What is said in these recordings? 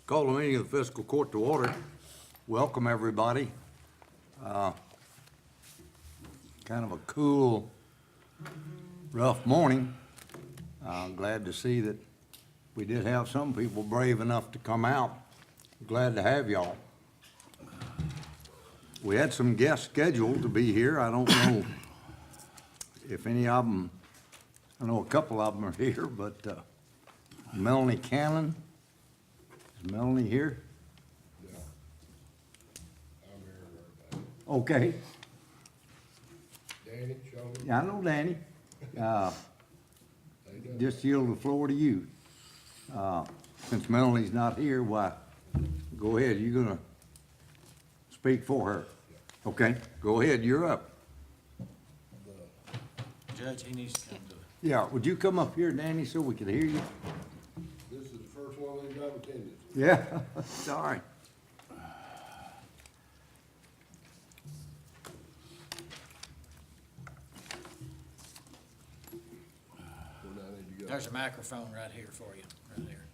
Call the meeting of the fiscal court to order. Welcome, everybody. Kind of a cool, rough morning. Glad to see that we did have some people brave enough to come out. Glad to have y'all. We had some guests scheduled to be here. I don't know if any of them, I know a couple of them are here, but Melanie Cannon. Is Melanie here? Yeah, I'm here. Okay. Danny, show me. Yeah, I know Danny. Just yield the floor to you. Since Melanie's not here, why, go ahead, you're gonna speak for her. Okay, go ahead, you're up. Judge, he needs to come to. Yeah, would you come up here, Danny, so we can hear you? This is the first one they've ever attended. Yeah, sorry. Where do I need to go? There's a microphone right here for you, right there.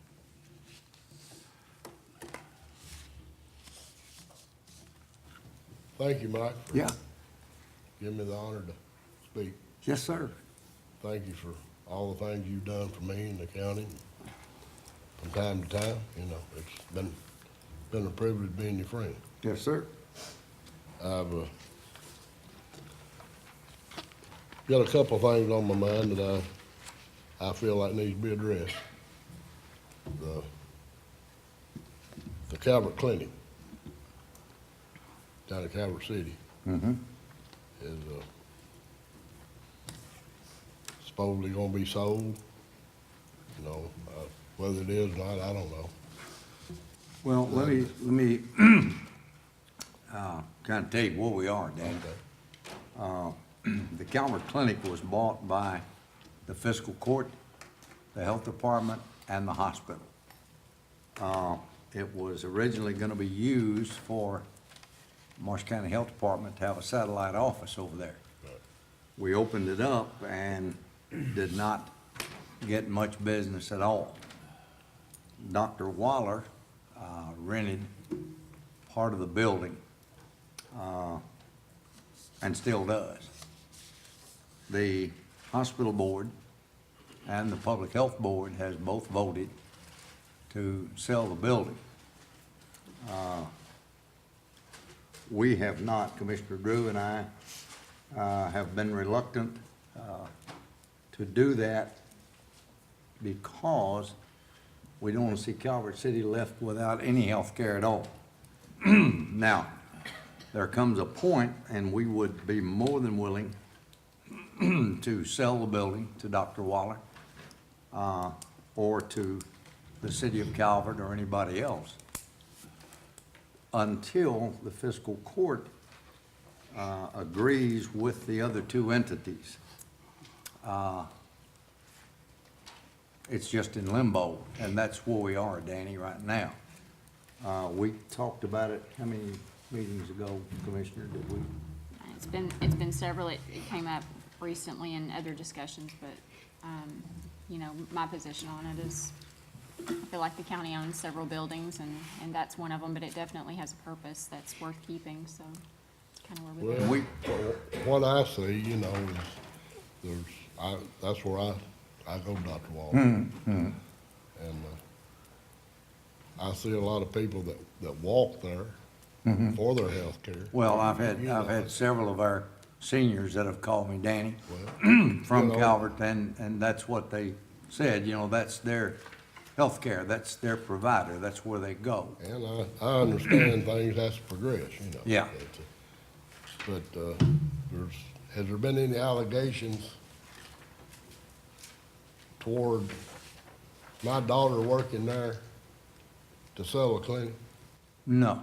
Thank you, Mike, for Yeah, giving me the honor to speak. yes, sir. Thank you for all the things you've done for me and the county from time to time. You know, it's been a privilege being your friend. Yes, sir. I've got a couple of things on my mind that I feel like needs to be addressed. The Calvert Clinic down in Calvert City is supposedly gonna be sold. You know, whether it is or not, I don't know. Well, let me kind of tell you where we are, Danny. The Calvert Clinic was bought by the fiscal court, the health department, and the hospital. It was originally gonna be used for Marshall County Health Department to have a satellite office over there. Right. We opened it up and did not get much business at all. Dr. Waller rented part of the building and still does. The hospital board and the public health board has both voted to sell the building. We have not, Commissioner Drew and I have been reluctant to do that because we don't want to see Calvert City left without any health care at all. Now, there comes a point, and we would be more than willing to sell the building to Dr. Waller or to the city of Calvert or anybody else until the fiscal court agrees with the other two entities. It's just in limbo, and that's where we are, Danny, right now. We talked about it, how many meetings ago, Commissioner, did we? It's been several. It came up recently in other discussions, but, you know, my position on it is, I feel like the county owns several buildings, and that's one of them, but it definitely has a purpose that's worth keeping, so it's kind of where we're at. Well, what I see, you know, is that's where I go, Dr. Walker. And I see a lot of people that walk there for their health care. Well, I've had several of our seniors that have called me, Danny, Well, from you know, Calvert, and that's what they said, you know, that's their health care, that's their provider, that's where they go. And I understand things has to progress, you know. Yeah. But has there been any allegations toward my daughter working there to sell a clinic? No,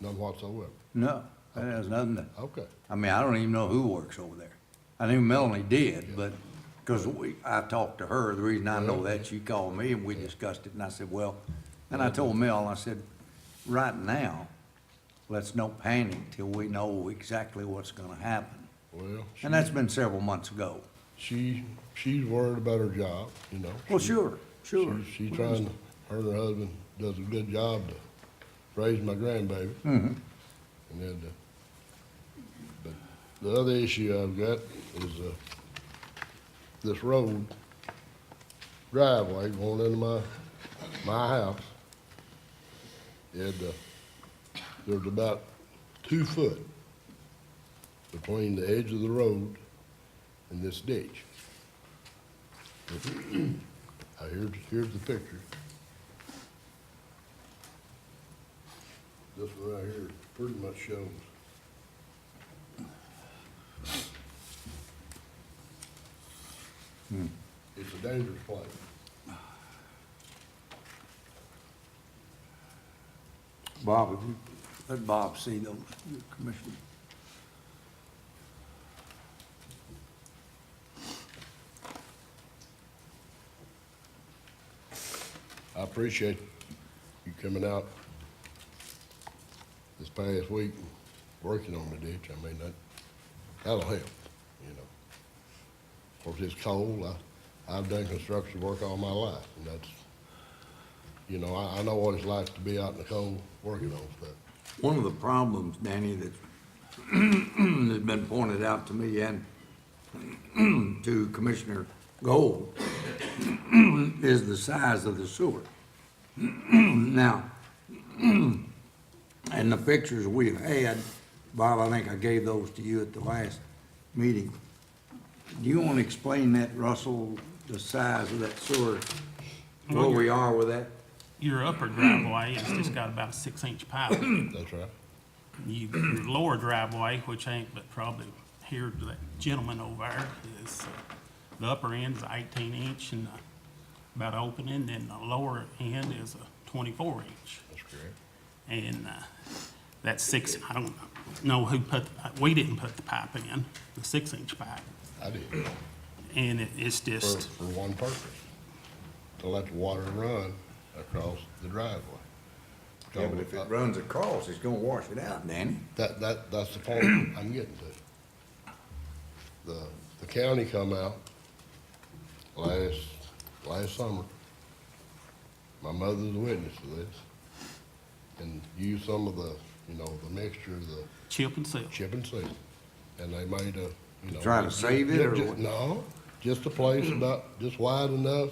None whatsoever. no, that has nothing to, Okay. I mean, I don't even know who works over there. I knew Melanie did, but, because I talked to her, the reason I know that, she called me and we discussed it, and I said, well, and I told Mel, I said, right now, let's no panic till we know exactly what's gonna happen. Well, And that's been several months ago. she's worried about her job, you know. Well, sure. She's trying, her and her husband does a good job to raise my grandbaby. Mhm. And then, but the other issue I've got is, this road driveway going into my house. There's about 2 foot between the edge of the road and this ditch. Here's the picture. This one right here pretty much shows. It's a dangerous place. Bob, would you let Bob see those, Commissioner? I appreciate you coming out this past week and working on the ditch. I mean, that'll help, you know. Of course, it's cold. I've done construction work all my life, and that's, you know, I know what it's like to be out in the cold working on stuff. One of the problems, Danny, that's has been pointed out to me and to Commissioner Gold is the size of the sewer. Now, and the pictures we've had, Bob, I think I gave those to you at the last meeting. Do you want to explain that, Russell, the size of that sewer, where we are with that? Your upper driveway has just got about a 6-inch pipe in it. That's right. Your lower driveway, which ain't but probably here to that gentleman over there, is, the upper end is 18-inch and about opening, and the lower end is a 24-inch. That's correct. And that I don't know who we didn't put the pipe in, the 6-inch pipe. I did, And it's for just, one purpose, to let the water run across the driveway. Yeah, but if it runs across, it's gonna wash it out, Danny. That's the point I'm getting to. The county come out last summer. My mother's a witness to this. And used some of the, you know, the mixture, the chip and seal. chip and seal. And they made a, you know. Try to save it, or what? No, just a place about, just wide enough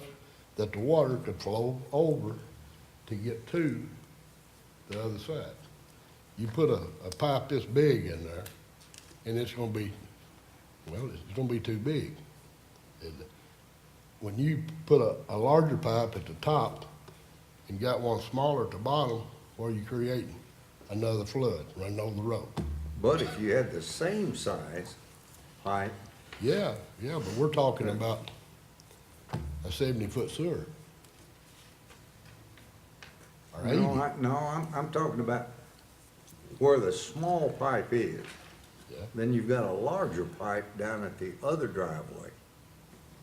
that the water could flow over to get to the other side. You put a pipe this big in there, and it's gonna be, well, it's gonna be too big. And when you put a larger pipe at the top and got one smaller at the bottom, where you creating another flood running over the road. But if you had the same size pipe, Yeah, but we're talking about a 70-foot sewer. Or 80. I'm talking about where the small pipe is. Yeah. Then you've got a larger pipe down at the other driveway.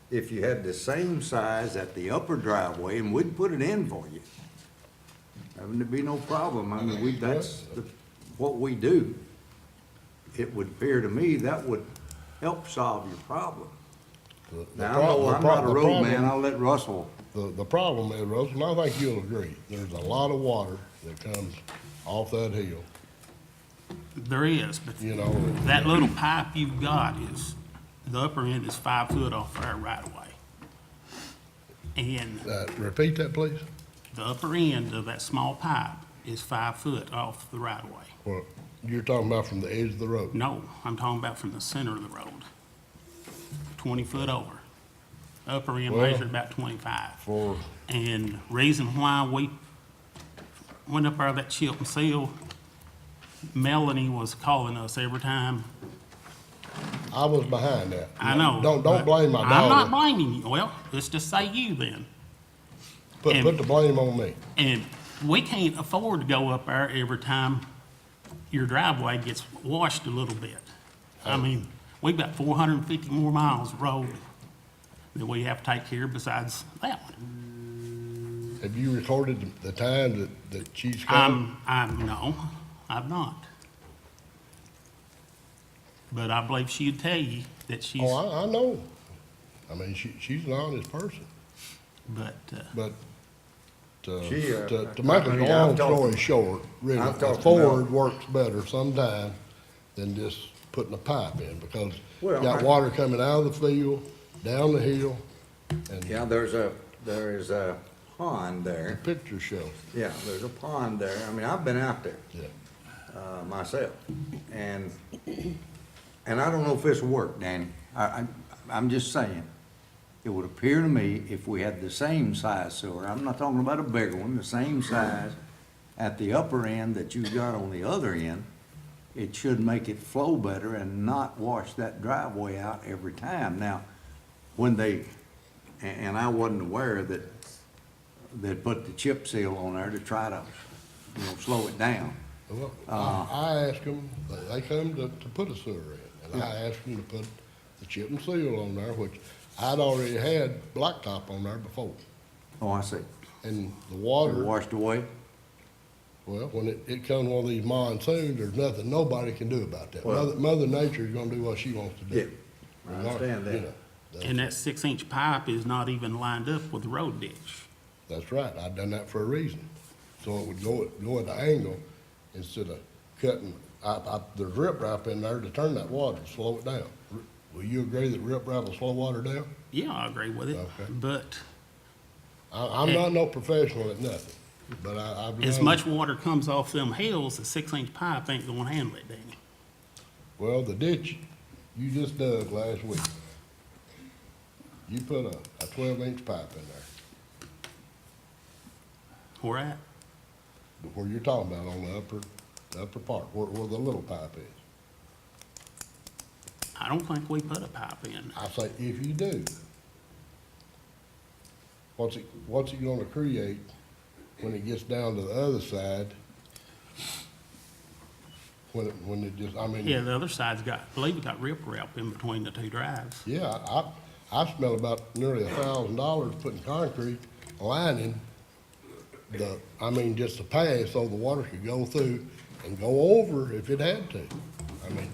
If you had the same size at the upper driveway, and we'd put it in for you, there'd be no problem. I mean, that's what we do. It would appear to me that would help solve your problem. Now, I'm not a road man, I'll let Russell. The problem is, Russell, and I think you'll agree, there's a lot of water that comes off that hill, There is, but you know. that little pipe you've got is, the upper end is 5 foot off our right of way. And Repeat that, please. the upper end of that small pipe is 5 foot off the right of way. Well, you're talking about from the edge of the road. No, I'm talking about from the center of the road, 20 foot over. Upper end Well, measured about 25. For, And reason why we went up there that chip and seal, Melanie was calling us every time. I was behind that. I know. Don't but blame my I'm not daughter. blaming you. Well, let's just say you then. Put the blame on me. And we can't afford to go up there every time your driveway gets washed a little bit. I mean, we've got 450 more miles of road that we have to take care of besides that one. Have you recorded the time that she's come? No, I've not. But I believe she'd tell you that she's, Oh, I know. I mean, she's an honest person, but, but To make I a mean, long I've talked story to- short, really, I've a talked to Ford Mel. works better sometimes than just putting a pipe in, because you Well, got water coming out of the field, down the hill, and Yeah, there is a pond the there. picture shows, Yeah, there's a pond there. I mean, I've been out there, yeah. myself. And I don't know if this will work, Danny. I'm just saying. It would appear to me if we had the same size sewer, I'm not talking about a bigger one, the same size at the upper end that you got on the other end, it should make it flow better and not wash that driveway out every time. Now, when they, and I wasn't aware that they'd put the chip seal on there to try to, slow it down. Well, I asked them, they come to put a sewer in, and I asked them to put the chip and seal on there, which I'd already had blacktop on there before. Oh, I see. And the It water, washed away? well, when it comes one of these monsoons, there's nothing nobody can do about that. Well- Mother Nature's gonna do what she wants to do. Yeah, I understand You that. know, And that 6-inch pipe is not even lined up with the road ditch. That's right, I done that for a reason. So it would go at the angle instead of cutting, there's riprap in there to turn that water, slow it down. Will you agree that riprap will slow water down? Yeah, I agree with it, Okay. but I'm not no professional at nothing, but I've as known- much water comes off them hills, a 6-inch pipe ain't gonna handle it, Danny. Well, the ditch you just dug last week, you put a 12-inch pipe in there, Where at? where you're talking about on the upper part, where the little pipe is. I don't think we put a pipe in. I say, if you do, what's it gonna create when it gets down to the other side? When it just, I mean. Yeah, the other side's got, I believe it got riprap in between the two drives. Yeah, I spent about nearly $1,000 putting concrete lining just the path so the water could go through and go over if it had to. I mean,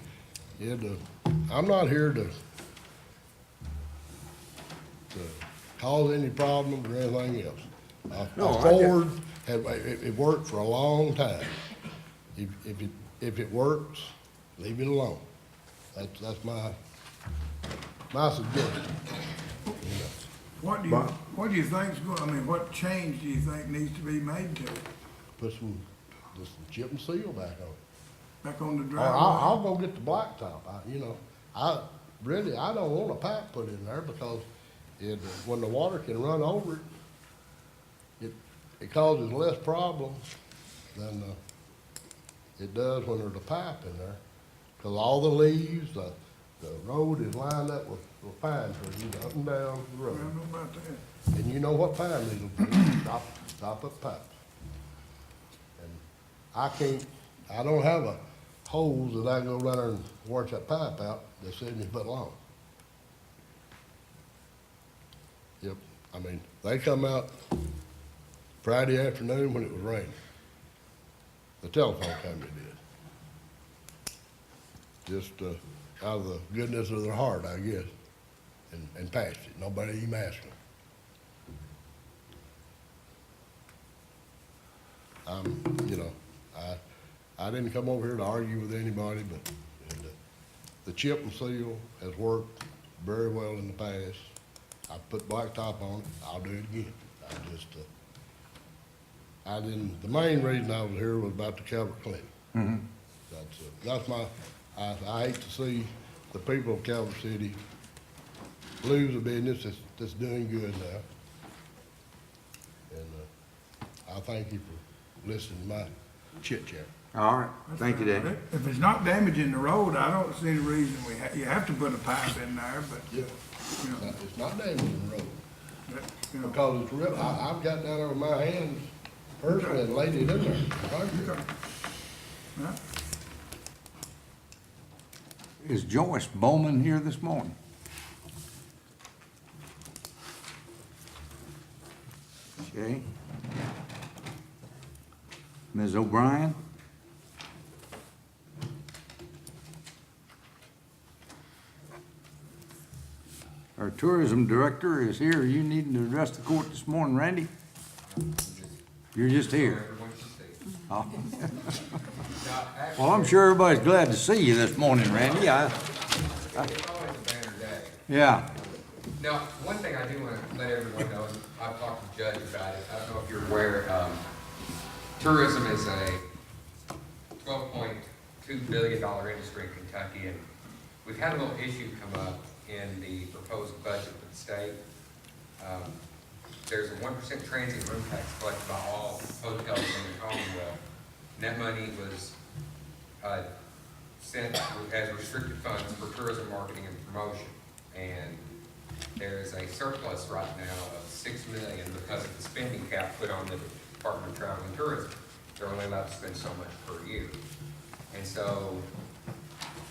I'm not here to cause any problems or anything else. No, I Ford, it worked for a long time. If it works, leave it alone. That's my suggestion. What do you think's going, I mean, what change do you think needs to be made to it? Put some chip and seal back on it. Back on the Or driveway? I'll go get the blacktop. I don't want a pipe put in there because when the water can run over it, it causes less problems than, it does when there's a pipe in there. Cause all the leaves, the road is lined up with pine trees up and down the I road. don't know about that. And you know what pine needles do, stop up pipes. And I don't have a hose that I go down there and wash that pipe out that's 70 foot long. Yep, I mean, they come out Friday afternoon when it was raining. The telephone company did. Just, out of the goodness of their heart, I guess, and passed it. Nobody even asked them. I didn't come over here to argue with anybody, but the chip and seal has worked very well in the past. I put blacktop on it, I'll do it again. The main reason I was here was about the Calvert Clinic. That's I hate to see the people of Calvert City lose a business that's doing good now. And, I thank you for listening to my chit chat. All right, thank you, Danny. If it's not damaging the road, I don't see any reason you have to put a pipe in there, but, Yeah. you know, It's not damaging the road, you know. because it's real, I've got down there with my hands personally and laid it in there. Concrete. Okay. Yeah. Is Joyce Bowman here this morning? Okay. Ms. O'Brien? Our tourism director is here. Are you needing to address the court this morning, Randy? You're just here. Everyone should see. Oh. Now, Well, I'm sure everybody's glad to see you this morning, Randy. It's always a banner day. Yeah, Now, one thing I do want to let everyone know, and I've talked to Judge about it, I don't know if you're aware, tourism is a $12.2 billion industry in Kentucky, and we've had a little issue come up in the proposed budget for the state. There's a 1% transient room tax collected by all hotels in the Commonwealth. And that money was sent as restricted funds for tourism marketing and promotion. And there is a surplus right now of $6 million because of the spending cap put on the Department of Travel and Tourism. They're only allowed to spend so much per year. And so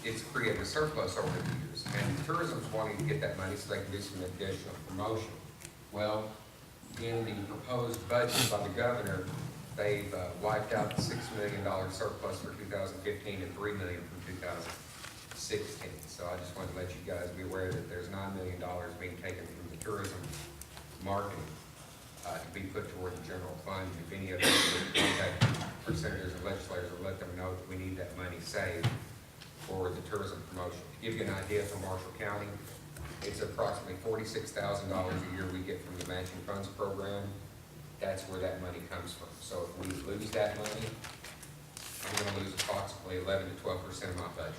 it's created a surplus over the years. And tourism's wanting to get that money so they can do some additional promotion. Well, in the proposed budget by the governor, they've wiped out the $6 million surplus for 2015 and $3 million from 2016. So I just wanted to let you guys be aware that there's $9 million being taken from the tourism marketing to be put toward the general fund. If any of you would contact our senators and legislators and let them know that we need that money saved for the tourism promotion. To give you an idea from Marshall County, it's approximately $46,000 a year we get from the matching funds program. That's where that money comes from. So if we lose that money, I'm gonna lose approximately 11 to 12% of my budget,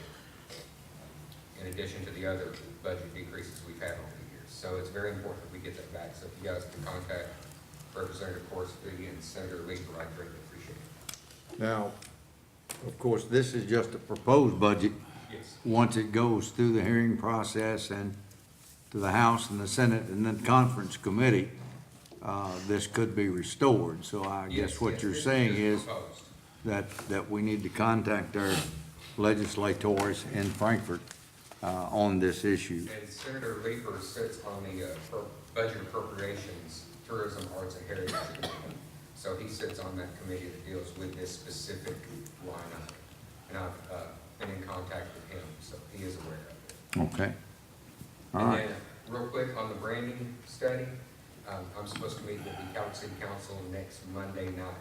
in addition to the other budget decreases we've had over the years. So it's very important that we get that back. So if you guys can contact Representative Horsey and Senator Leeper, I'd greatly appreciate it. now, of course, this is just a proposed budget. Yes. Once it goes through the hearing process and to the House and the Senate and then conference committee, this could be restored. So I guess what you're saying is Proposed. that we need to contact our legislators in Frankfurt on this issue. And Senator Leeper sits on the budget appropriations, tourism, arts, and heritage committee. So he sits on that committee that deals with this specific line item. And I've been in contact with him, so he is aware of it. Okay. All And right. then, real quick, on the branding study, I'm supposed to meet with the Calhoun City Council next Monday night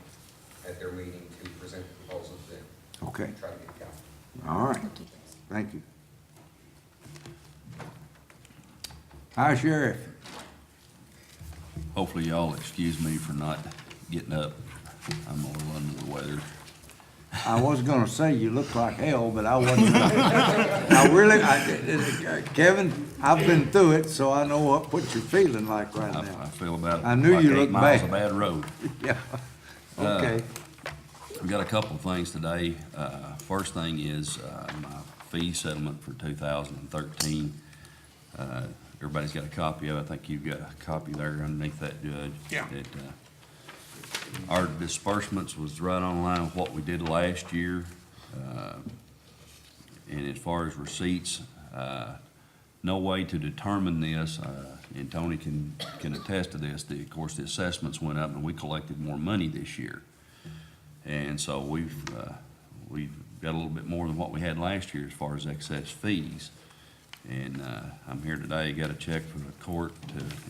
at their meeting to present the proposal to them. Okay. Try to get it out. All right. Thank you. Hi, Sheriff. Hopefully y'all excuse me for not getting up. I'm a little under the weather. I was gonna say you look like hell, but I wasn't. I really, Kevin, I've been through it, so I know what you're feeling like right I now. feel about I knew like you 8 looked miles of bad. bad road. Yeah. Okay. We got a couple of things today. First thing is my fee settlement for 2013. Everybody's got a copy of it. I think you've got a copy there underneath that, Judge. Yeah. Our disbursements was right on line with what we did last year. And as far as receipts, no way to determine this, and Tony can attest to this. Of course, the assessments went up and we collected more money this year. And so we've got a little bit more than what we had last year as far as excess fees. And I'm here today, got a check from the court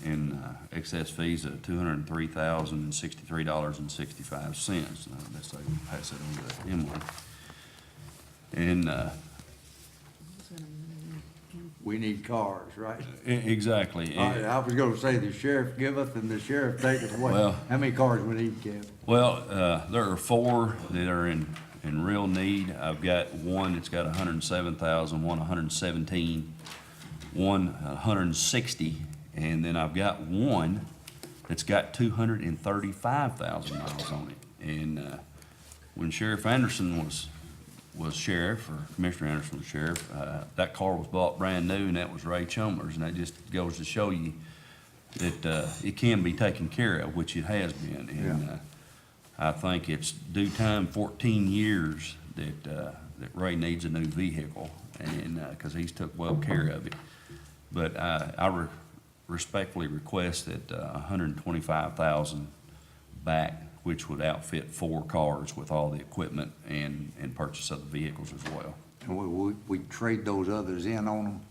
in excess fees of $203,063.65. Let's say we pass it over to Emily. And We need cars, right? exactly. All right, I was gonna say the sheriff giveth and the sheriff taketh away. Well- How many cars we need, Kev? Well, there are 4 that are in real need. I've got one that's got 107,000, one 117, one 160, and then I've got one that's got 235,000 miles on it. And when Sheriff Anderson was sheriff, or Commissioner Anderson was sheriff, that car was bought brand new, and that was Ray Chalmers, and that just goes to show you that it can be taken care of, which it has been. And I think it's due time, 14 years, that Ray needs a new vehicle, and, because he's took well care of it. But I respectfully request that $125,000 back, which would outfit 4 cars with all the equipment and purchase of the vehicles as well. And we trade those others in on them,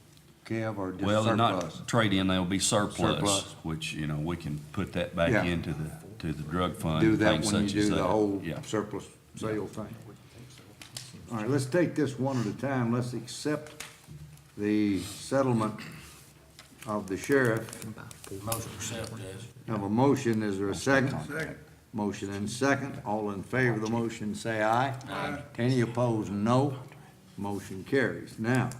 Kev, or just Well, they're surplus? not trade-in, they'll be surplus, Surplus. which, we can put that back Yeah. into to the drug fund. Do that things when you such as do the that. whole Yeah. surplus sale thing. All right, let's take this one at a time. Let's accept the settlement of the sheriff. Motion accepted, Judge. Have a motion, is there a second? Second. Motion and second, all in favor of the motion, say aye. Aye. Any opposed, no. Motion carries. Now,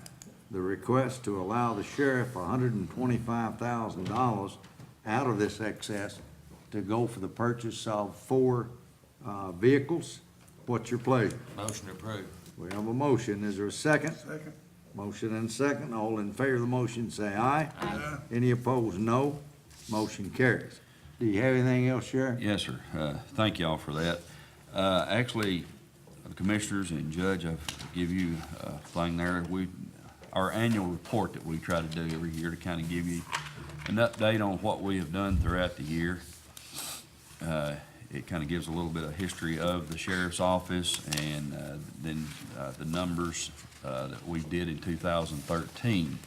the request to allow the sheriff $125,000 out of this excess to go for the purchase of 4 vehicles. What's your pleasure? Motion approved. We have a motion, is there a second? Second. Motion and second, all in favor of the motion, say aye. Aye. Any opposed, no. Motion carries. Do you have anything else, Sheriff? Yes, sir. Thank y'all for that. Actually, the commissioners and judge, I've give you a thing there. Our annual report that we try to do every year to kind of give you an update on what we have done throughout the year. It kind of gives a little bit of history of the sheriff's office and then the numbers that we did in 2013.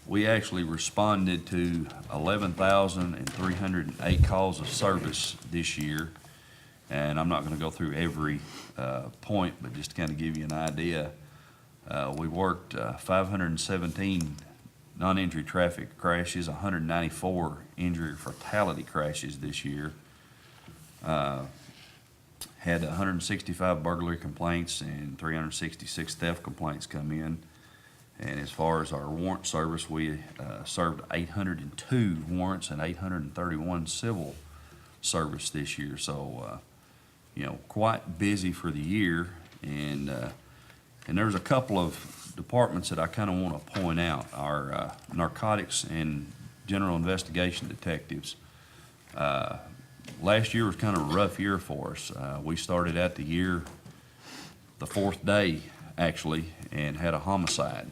We actually responded to 11,308 calls of service this year. And I'm not going to go through every point, but just to kind of give you an idea, we worked 517 non-injury traffic crashes, 194 injury fatality crashes this year. Had 165 burglary complaints and 366 theft complaints come in. And as far as our warrant service, we served 802 warrants and 831 civil service this year. So, you know, quite busy for the year. And there's a couple of departments that I kind of want to point out. Our narcotics and general investigation detectives. Last year was kind of a rough year for us. We started out the year, the 4th day, actually, and had a homicide.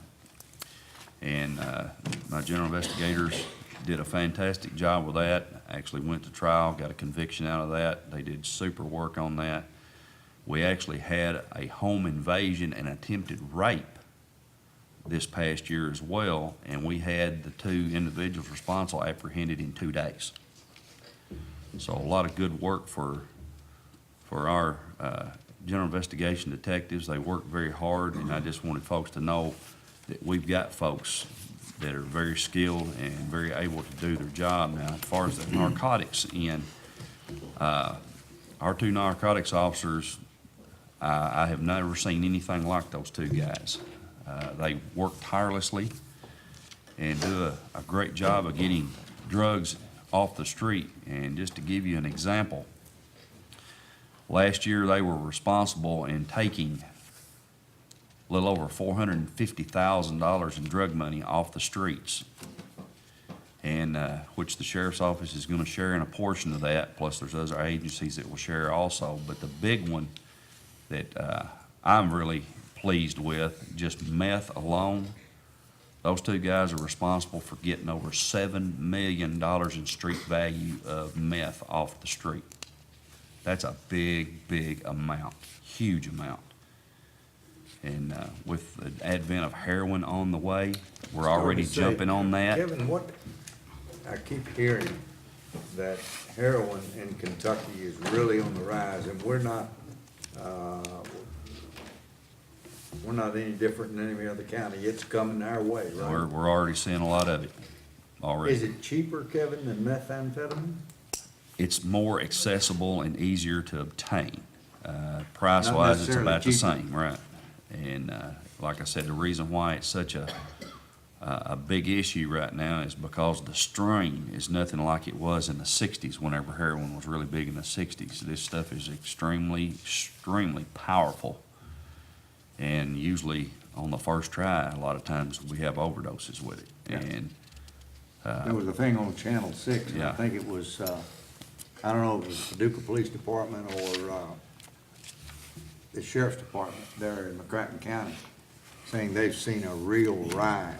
And my general investigators did a fantastic job with that. Actually went to trial, got a conviction out of that. They did super work on that. We actually had a home invasion and attempted rape this past year as well, and we had the 2 individuals responsible apprehended in 2 days. So a lot of good work for our general investigation detectives. They work very hard, and I just wanted folks to know that we've got folks that are very skilled and very able to do their job. Now, as far as the narcotics end, our 2 narcotics officers, I have never seen anything like those 2 guys. They work tirelessly and do a great job of getting drugs off the street. And just to give you an example, last year they were responsible in taking a little over $450,000 in drug money off the streets, and which the sheriff's office is going to share in a portion of that, plus there's other agencies that will share also. But the big one that I'm really pleased with, just meth alone, those 2 guys are responsible for getting over $7 million in street value of meth off the street. That's a big, big amount, huge amount. And with the advent of heroin on the way, we're already jumping on that. Kevin, I keep hearing that heroin in Kentucky is really on the rise, and we're not any different than any other county. It's coming our way, right? We're already seeing a lot of it already. Is it cheaper, Kevin, than methamphetamine? It's more accessible and easier to obtain. Price-wise, it's necessarily about the cheaper. same, right? And like I said, the reason why it's such a big issue right now is because the strain is nothing like it was in the 60s whenever heroin was really big in the 60s. This stuff is extremely, extremely powerful. And usually on the first try, a lot of times we have overdoses with it. Yeah. And There was a thing on Channel 6, and I Yeah. think it was, I don't know if it was the Paducah Police Department or the Sheriff's Department there in McCracken County, saying they've seen a real rise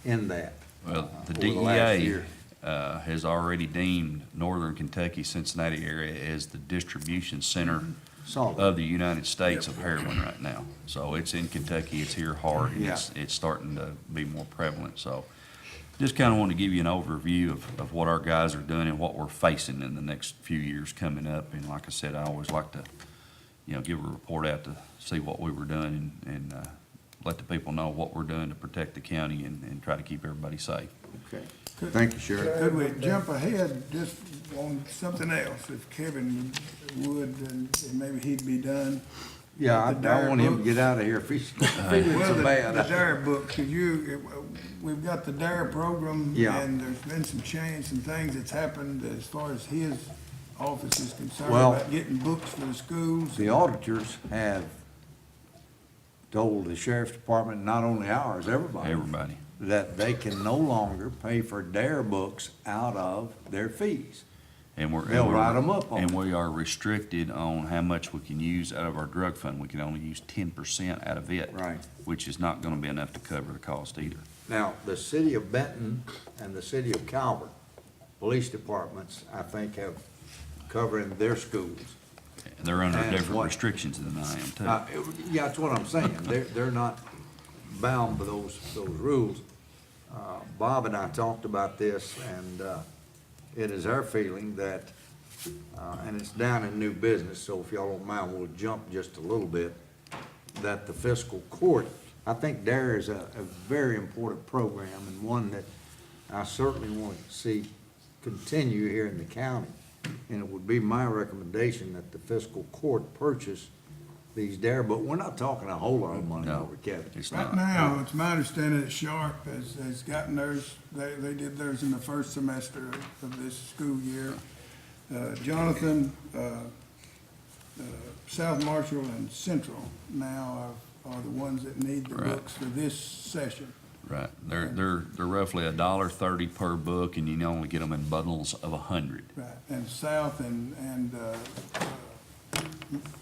in that. well, the over the last DEA year. has already deemed northern Kentucky, Cincinnati area as the distribution center Saw that. of the United States of heroin right now. So it's in Kentucky, it's here hard, and Yeah. it's starting to be more prevalent. So Just kind of want to give you an overview of what our guys are doing and what we're facing in the next few years coming up. And like I said, I always like to, give a report out to see what we were doing and let the people know what we're doing to protect the county and try to keep everybody safe. Okay. Thank you, Sheriff. Could we jump ahead just on something else, if Kevin would, and maybe he'd be done? Yeah, I The dare want him to books. get out of here if he's feeling Well, so the bad. DARE book, we've got the DARE program. Yeah. And there's been some change, some things that's happened as far as his office is concerned Well- about getting books for the schools. The auditors have told the sheriff's department, not only ours, Everybody. that they can no longer pay for DARE books out of their fees. And we're. They'll write 'em up on And it. we are restricted on how much we can use out of our drug fund. We can only use 10% out of it. Right. Which is not gonna be enough to cover the cost either. Now, the city of Benton and the city of Calvert, police departments, I think, have covering their schools. They're under And different what- restrictions than I am too. Yeah, that's what I'm saying. They're not bound by those rules. Bob and I talked about this, and it is our feeling that, and it's down in new business, so if y'all don't mind, we'll jump just a little bit, that the fiscal court, I think DARE is a very important program and one that I certainly want to see continue here in the county. And it would be my recommendation that the fiscal court purchase these DARE, but we're not talking a whole lot of money No. over, Kevin. It's Right not. now, it's my understanding that Sharp has gotten theirs, they did theirs in the first semester of this school year. Jonathan, South Marshall and Central now are the ones that need the Right. books for this session. Right. They're roughly $1.30 per book and you can only get them in bundles of 100. Right, and South and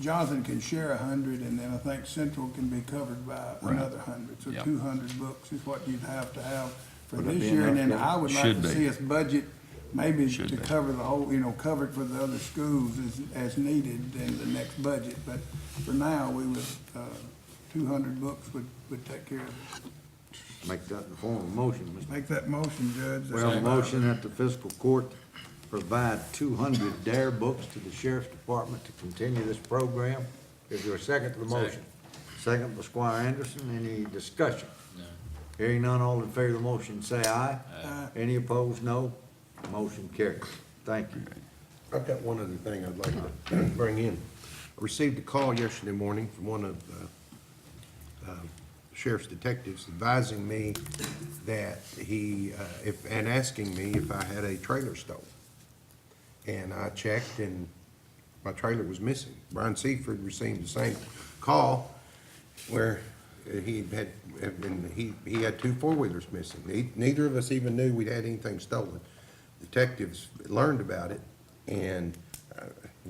Jonathan can share 100, and then I think Central can be covered by Right. another 100. So Yep. 200 books is what you'd have to have for Would that this be year. And enough, then Kevin? I would like Should to be. see us budget maybe Should to be. cover the whole, cover it for the other schools as needed in the next budget. But for now, we would, 200 books would take care of it. Make that in the form of a motion, Mr. Make that motion, Judge. We have a motion that the fiscal court provide 200 DARE books to the sheriff's department to continue this program. Is there a second to the motion? Second by Squire Anderson. Any discussion? No. Hearing none, all in favor of the motion, say aye. Aye. Any opposed, no. Motion carries. Thank you. I've got one other thing I'd like to bring in. I received a call yesterday morning from one of the sheriff's detectives advising me that and asking me if I had a trailer stolen. And I checked and my trailer was missing. Brian Seaford received the same call where he had two four-wheelers missing. Neither of us even knew we'd had anything stolen. Detectives learned about it, and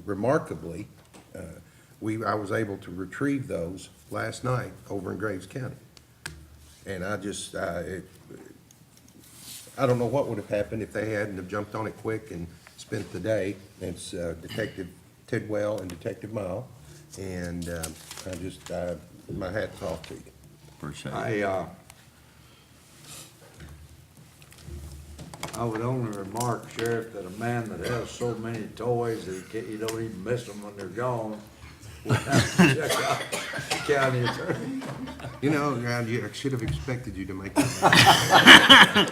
remarkably, I was able to retrieve those last night over in Graves County. And I don't know what would have happened if they hadn't have jumped on it quick and spent the day. It's Detective Tidwell and Detective Mile, and my hat's off to you. Appreciate it. I would only remark, Sheriff, that a man that has so many toys that you don't even miss them when they're gone would have to check out the county attorney. You know, I should have expected you to make that.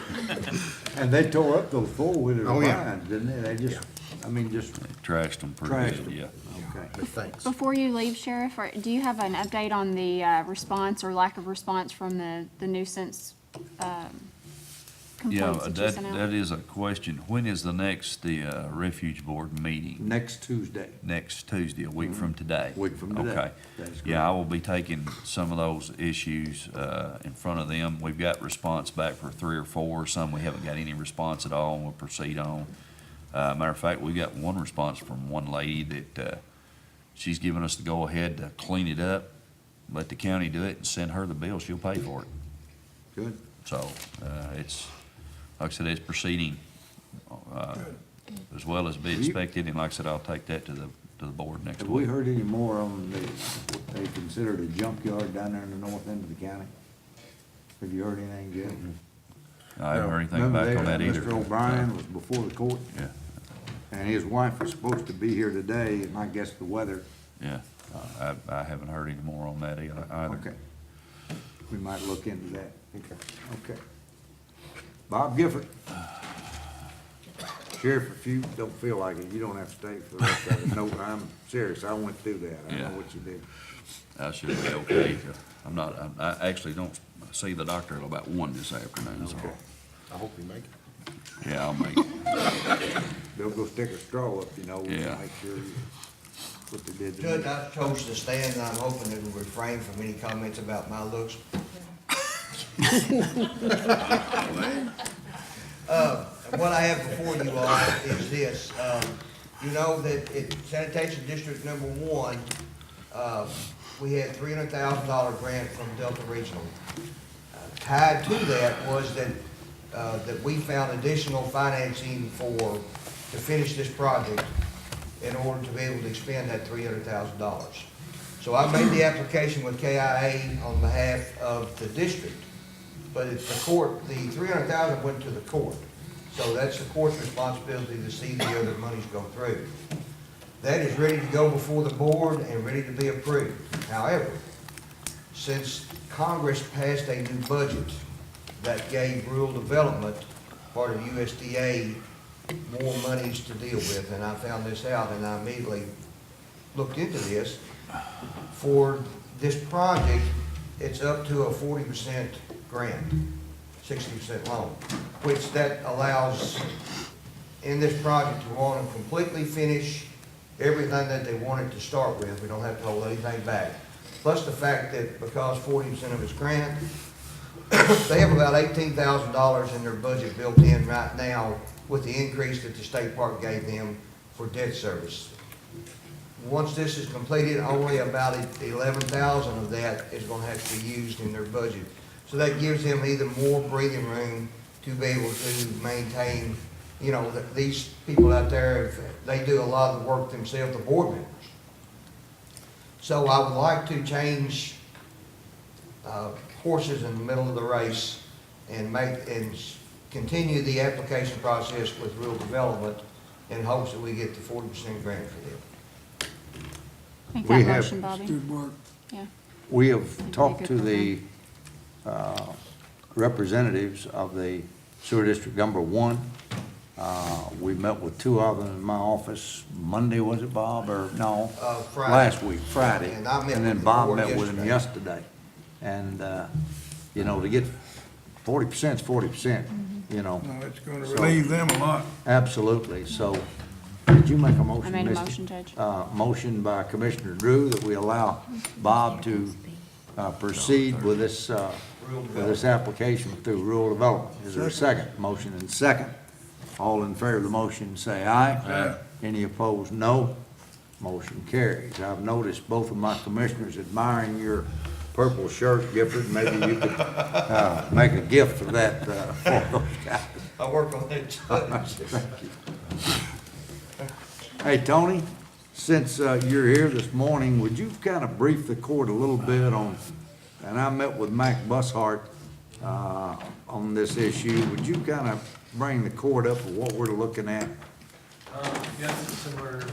And they tore up those four-wheelers of Oh, yeah. mine, didn't they? They just, just They trashed them trashed pretty them. good, yeah. Okay. But thanks. Before you leave, Sheriff, do you have an update on the response or lack of response from the nuisance Yeah, complaints that you that, sent out? that is a question. When is the next, refuge board meeting? Next Tuesday. Next Tuesday, a week from today? Week from today. Okay. That is Yeah, I will be taking some of those issues, in front of them. We've got response back for 3 or 4. Some we haven't got any response at all, and we'll proceed on. Matter of fact, we got one response from one lady that, she's given us the go-ahead to clean it up, let the county do it, and send her the bill. She'll pay for it. Good. So, it's, like I said, it's proceeding, as well as be expected, and like I said, I'll take that to the board next Have we week. heard any more on what they considered a junkyard down there in the north end of the county? Have you heard anything yet? I haven't heard anything Remember back on there, that either. Mr. O'Brien was before the court, Yeah, and his wife was supposed to be here today, and I guess the weather, yeah. I haven't heard any more on that either. okay. We might look into that. Okay. Okay. Bob Gifford. Sheriff, if you don't feel like it, you don't have to stay for the rest of it. No, I'm serious, I went through that, I know Yeah. what you did. I should be okay. I actually don't see the doctor till about 1 this afternoon, so, Okay. I hope you make it. yeah, I'll make it. They'll go stick a straw up, you know, and Yeah. make sure you, what they did to Judge, me. I chose to stand, and I'm hoping it will refrain from any comments about my looks. What I have before you all is this, you know that at sanitation district number 1, we had $300,000 grant from Delta Regional. Tied to that was that we found additional financing to finish this project in order to be able to expend that $300,000. So I made the application with KIA on behalf of the district, but it's the court, the $300,000 went to the court. So that's the court's responsibility to see the other monies go through. That is ready to go before the board and ready to be approved. However, since Congress passed a new budget that gave rural development, part of USDA, more monies to deal with, and I found this out, and I immediately looked into this. For this project, it's up to a 40% grant, 60% loan, which that allows, in this project, to want to completely finish everything that they wanted to start with. We don't have to hold anything back. Plus the fact that because 40% of it's grant, they have about $18,000 in their budget built in right now with the increase that the state park gave them for debt service. Once this is completed, only about 11,000 of that is gonna have to be used in their budget. So that gives them either more breathing room to be able to maintain, you know, these people out there, they do a lot of the work themselves, the board members. So I would like to change horses in the middle of the race and continue the application process with rural development in hopes that we get the 40% grant for them. Make We that have- motion, Bobby. Good work. Yeah. We have That'd be a talked good to the representatives of the sewer district number 1. We met with 2 of them in my office Monday, was it, Bob, or no? Friday. Last week, Friday. And I met And then with the Bob board met with him yesterday. And, you know, to get 40% is 40%, you know, No, it's gonna So- relieve them a lot. absolutely. So, did you make a motion, I made a Misty? motion, Judge. Motion by Commissioner Drew that we allow Bob to proceed with this application through rural development. Is there a second? Motion and second. All in favor of the motion, say aye. Aye. Any opposed, no. Motion carries. I've noticed both of my commissioners admiring your purple shirt, Gifford. Maybe you could make a gift of that for those guys. I work on that, Judge. Hey, Tony, since you're here this morning, would you kind of brief the court a little bit on, and I met with Mac Bushart on this issue, would you kind of bring the court up of what we're looking at? Yes, it's similar to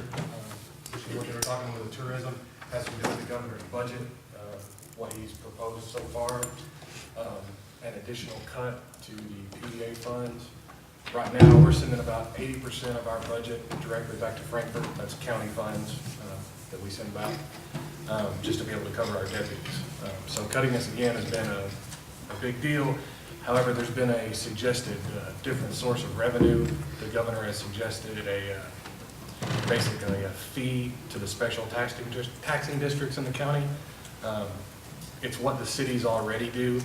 what they were talking with the tourism, has to do with the governor's budget, what he's proposed so far, an additional cut to the PDA funds. Right now, we're sending about 80% of our budget directly back to Frankfurt. That's county funds that we send back, just to be able to cover our deputies. So cutting this again has been a big deal. However, there's been a suggested different source of revenue. The governor has suggested basically a fee to the special taxing districts in the county. It's what the cities already do.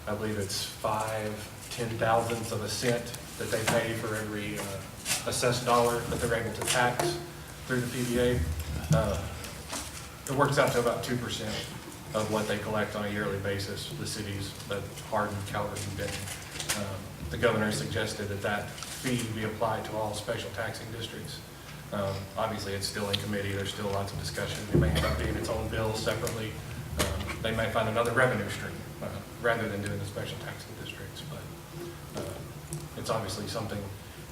I believe it's 5/10,000ths of a cent that they pay for every assessed dollar that they're able to tax through the PDA. It works out to about 2% of what they collect on a yearly basis, the cities that Hardin, Calvert, and Benton. The governor suggested that fee be applied to all special taxing districts. Obviously, it's still in committee. There's still lots of discussion. It may end up being its own bill separately. They might find another revenue stream rather than doing the special taxing districts. But it's obviously something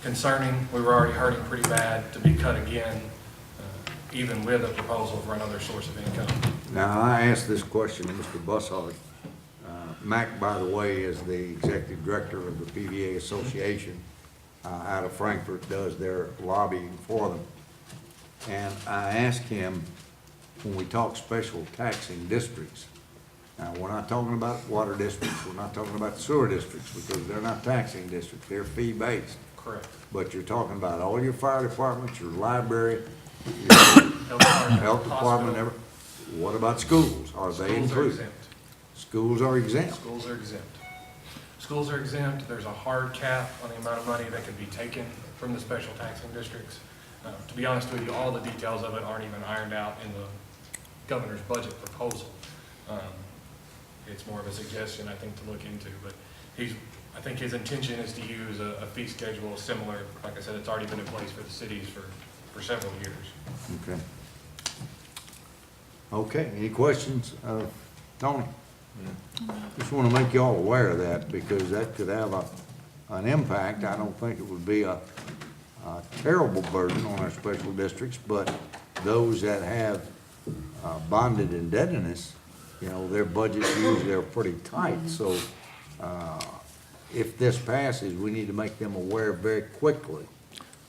concerning. We were already hurting pretty bad to be cut again, even with a proposal for another source of income. Now, I asked this question to Mr. Bussard. Mac, by the way, is the executive director of the PVA Association out of Frankfurt, does their lobbying for them. And I asked him, when we talk special taxing districts, now, we're not talking about water districts, we're not talking about sewer districts, because they're not taxing districts, they're fee-based. Correct. But you're talking about all your fire departments, your library, your health department, what about schools? Are they Schools are included? exempt. Schools are exempt. Schools are exempt. Schools are exempt. There's a hard cap on the amount of money that can be taken from the special taxing districts. To be honest with you, all the details of it aren't even ironed out in the governor's budget proposal. It's more of a suggestion, I think, to look into, but I think his intention is to use a fee schedule similar, like I said, it's already been in place for the cities for several years. Okay. Okay, any questions of Tony? Just want to make you all aware of that, because that could have an impact. I don't think it would be a terrible burden on our special districts, but those that have bonded indebtedness, you know, their budgets usually are pretty tight. So if this passes, we need to make them aware very quickly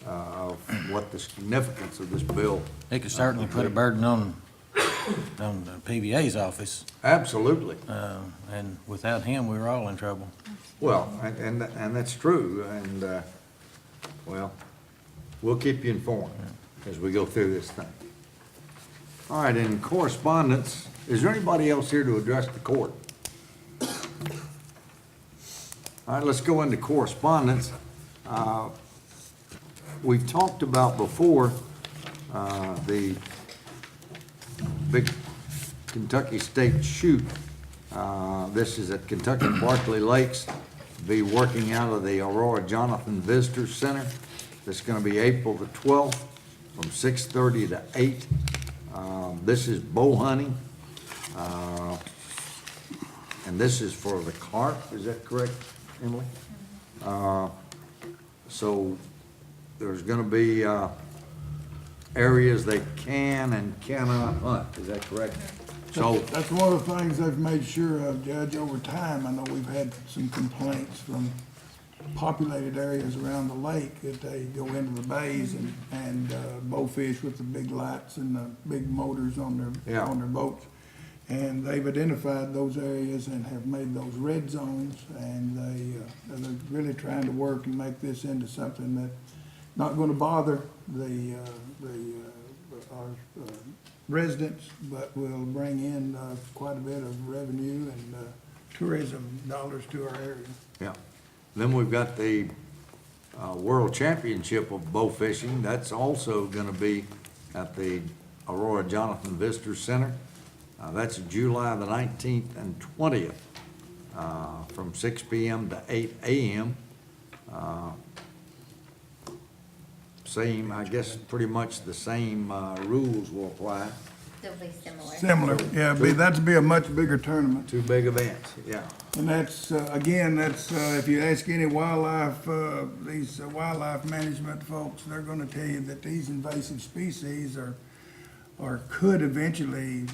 of what the significance of this bill. It could certainly put a burden on the PVA's office, Absolutely. and without him, we were all in trouble. Well, and that's true, and, well, we'll keep you informed as we go through this thing. All right, in correspondence, is there anybody else here to address the court? All right, let's go into correspondence. We've talked about before, the big Kentucky State Shoot. This is at Kentucky Barkley Lakes, be working out of the Aurora Jonathan Visitor Center. This is gonna be April the 12th from 6:30 to 8. This is bow hunting. And this is for the carp, is that correct, Emily? So there's gonna be, areas they can and cannot hunt, is that correct? So, That's one of the things they've made sure of, Judge, over time. I know we've had some complaints from populated areas around the lake that they go into the bays and bowfish with the big lights and the big motors on Yeah. their boats. And they've identified those areas and have made those red zones, and they're really trying to work and make this into something that's not gonna bother our residents, but will bring in quite a bit of revenue and tourism dollars to our area. yeah. Then we've got the World Championship of Bow Fishing. That's also gonna be at the Aurora Jonathan Visitor Center. That's July the 19th and 20th, from 6 p.m. to 8 a.m. Same, I guess, pretty much the same rules will apply. They'll be similar. Similar, yeah, that'd be a much bigger tournament. Two big events, yeah. And that's, again, if you ask any these wildlife management folks, they're gonna tell you that these invasive species could eventually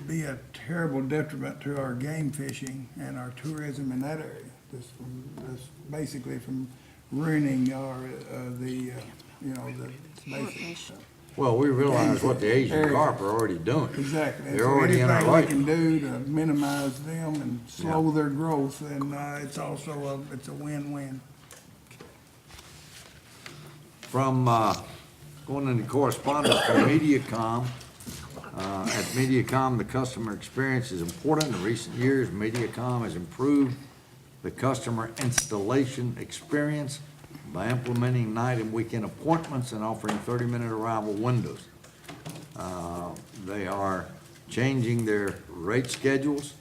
be a terrible detriment to our game fishing and our tourism in that area. Basically from ruining the basic. Well, we realize what the Asian Area. carp are already doing. Exactly. And They're so already in our anything we lake. can do to minimize them and slow their growth, and it's also it's a win-win. From, going into correspondence from MediaCom. At MediaCom, the customer experience is important. In recent years, MediaCom has improved the customer installation experience by implementing night and weekend appointments and offering 30-minute arrival windows. They are changing their rate schedules.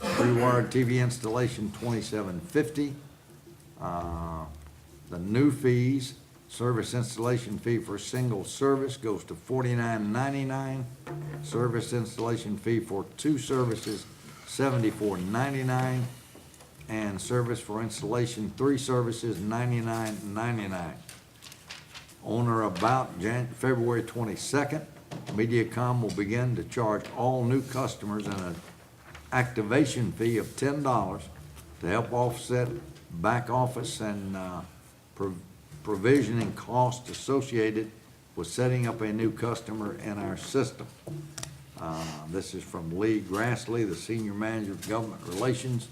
Rewired TV installation, $27.50. The new fees, service installation fee for a single service goes to $49.99. Service installation fee for two services, $74.99. and service for installation, 3 services, $99.99. On or about February 22nd, MediaCom will begin to charge all new customers an activation fee of $10 to help offset back office and provisioning costs associated with setting up a new customer in our system. This is from Lee Grassley, the Senior Manager of Government Relations.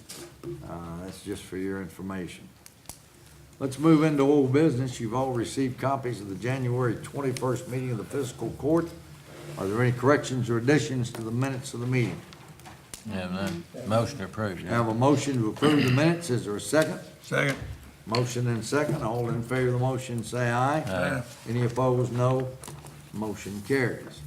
That's just for your information. Let's move into old business. You've all received copies of the January 21st meeting of the Fiscal Court. Are there any corrections or additions to the minutes of the meeting? Have none. Motion approved. I have a motion to approve the minutes. Is there a second? Second. Motion and second. All in favor of the motion, say aye. Aye. Any opposed, no. Motion carries.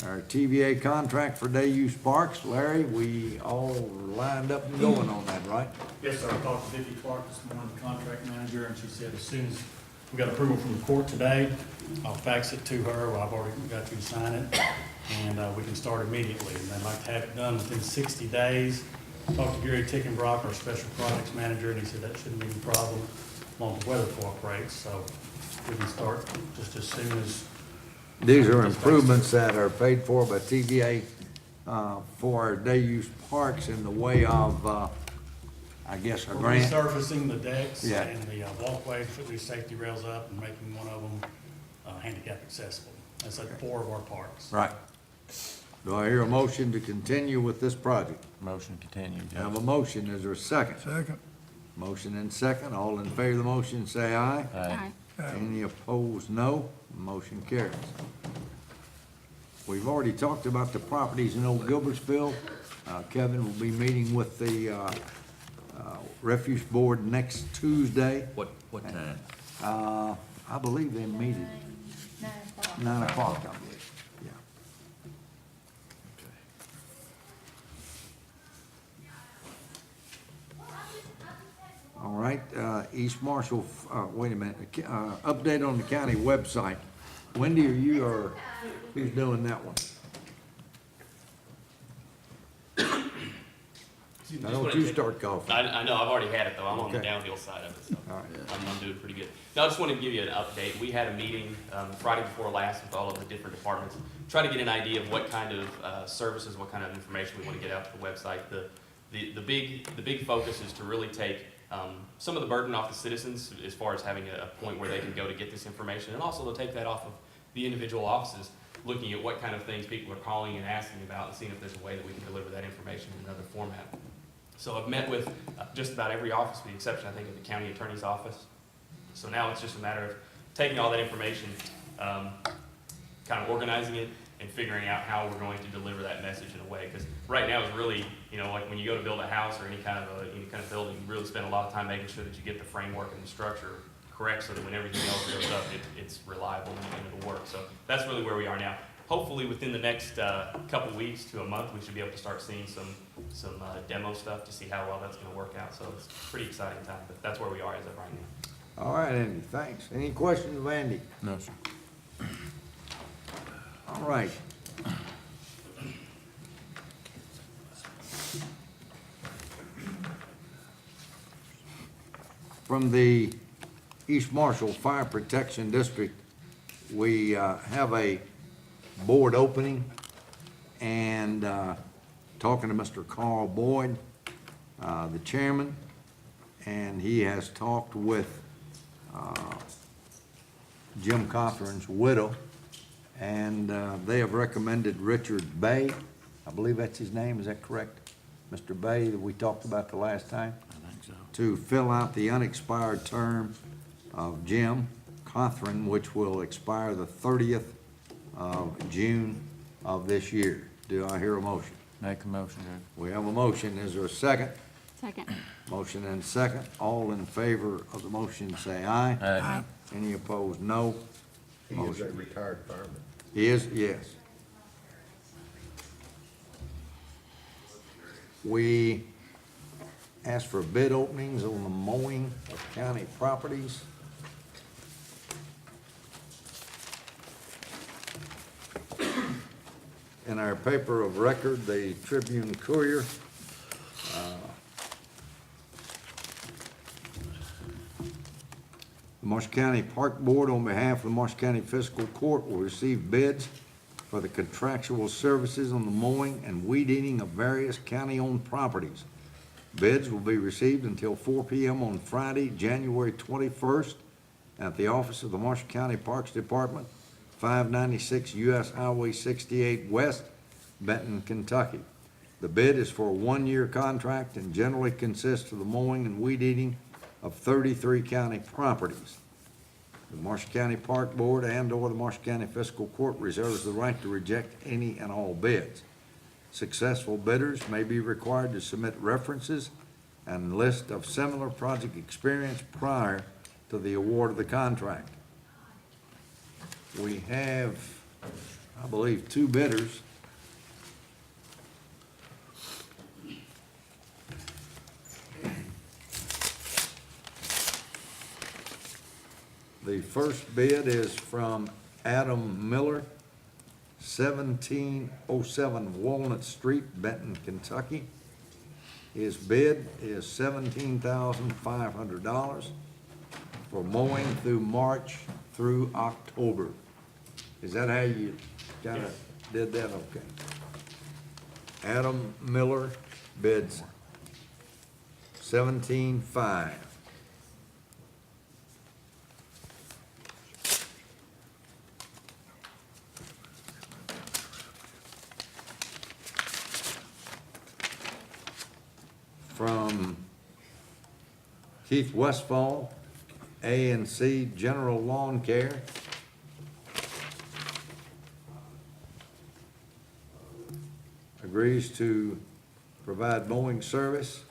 Our TVA contract for day use parks, Larry, we all lined up and going on that, right? Yes, sir. I talked to Vicki Clark this morning, the contract manager, and she said as soon as we got approval from the court today, I'll fax it to her. Well, I've already got you to sign it, and we can start immediately. And I'd like to have it done within 60 days. Talked to Gary Tickenbrock, our special projects manager, and he said that shouldn't be any problem as long as the weather cooperates. So we can start just as soon as. These are improvements that are paid for by TVA for our day use parks in the way of, I guess, a We're grant. resurfacing the decks Yeah. and the walkways, putting these safety rails up and making one of them handicap accessible. That's like 4 of our parks. Right. Do I hear a motion to continue with this project? Motion continued, I have Judge. a motion. Is there a second? Second. Motion and second. All in favor of the motion, say aye. Aye. Any opposed, no. Motion carries. We've already talked about the properties in Old Gilbertsville. Kevin will be meeting with the Refuge Board next Tuesday. What time? I believe they meet at 9 o'clock, I believe, yeah. All right, East Marshall, wait a minute, update on the county website. Wendy, are you, or who's doing that one? Now, don't you start coughing. I know, I've already had it though, I'm on the Okay. downhill side of it, so All right. I'm doing pretty good. No, I just wanted to give you an update. We had a meeting Friday before last with all of the different departments, try to get an idea of what kind of services, what kind of information we want to get out to the website. The big focus is to really take some of the burden off the citizens as far as having a point where they can go to get this information, and also to take that off of the individual offices, looking at what kind of things people are calling and asking about and seeing if there's a way that we can deliver that information in another format. So I've met with just about every office, with the exception, I think, of the county attorney's office. So now it's just a matter of taking all that information, kind of organizing it, and figuring out how we're going to deliver that message in a way. Because right now is really, like when you go to build a house or any kind of building, you really spend a lot of time making sure that you get the framework and the structure correct, so that when everything else goes up, it's reliable and it'll work. So that's really where we are now. Hopefully, within the next couple weeks to a month, we should be able to start seeing some demo stuff to see how well that's going to work out. So it's a pretty exciting time, but that's where we are as of right now. All right, Andy, thanks. Any questions of Andy? No, sir. All right. From the East Marshall Fire Protection District, we have a board opening, and talking to Mr. Carl Boyd, the chairman, and he has talked with Jim Cothran's widow, and they have recommended Richard Bay, I believe that's his name, is that correct? Mr. Bay, that we talked about the last time? I think so. To fill out the unexpired term of Jim Cothran, which will expire the 30th of June of this year. Do I hear a motion? Make a motion, Judge. We have a motion. Is there a second? Second. Motion and second. All in favor of the motion, say aye. Aye. Any opposed, no. He is a retired fireman. He is, yes. We asked for bid openings on the mowing of county properties. In our paper of record, the Tribune Courier, The Marshall County Park Board, on behalf of the Marshall County Fiscal Court, will receive bids for the contractual services on the mowing and weed eating of various county-owned properties. Bids will be received until 4 p.m. on Friday, January 21st, at the office of the Marshall County Parks Department, 596 U.S. Highway 68 West, Benton, Kentucky. The bid is for a one-year contract and generally consists of the mowing and weed eating of 33 county properties. The Marshall County Park Board and/or the Marshall County Fiscal Court reserves the right to reject any and all bids. Successful bidders may be required to submit references and list of similar project experience prior to the award of the contract. We have, I believe, 2 bidders. The first bid is from Adam Miller, 1707 Walnut Street, Benton, Kentucky. His bid is $17,500 for mowing through March through October. Is that how you kinda did that? Okay. Adam Miller bids $17,500. From Keith Westfall, A&C General Lawn Care. Agrees to provide mowing service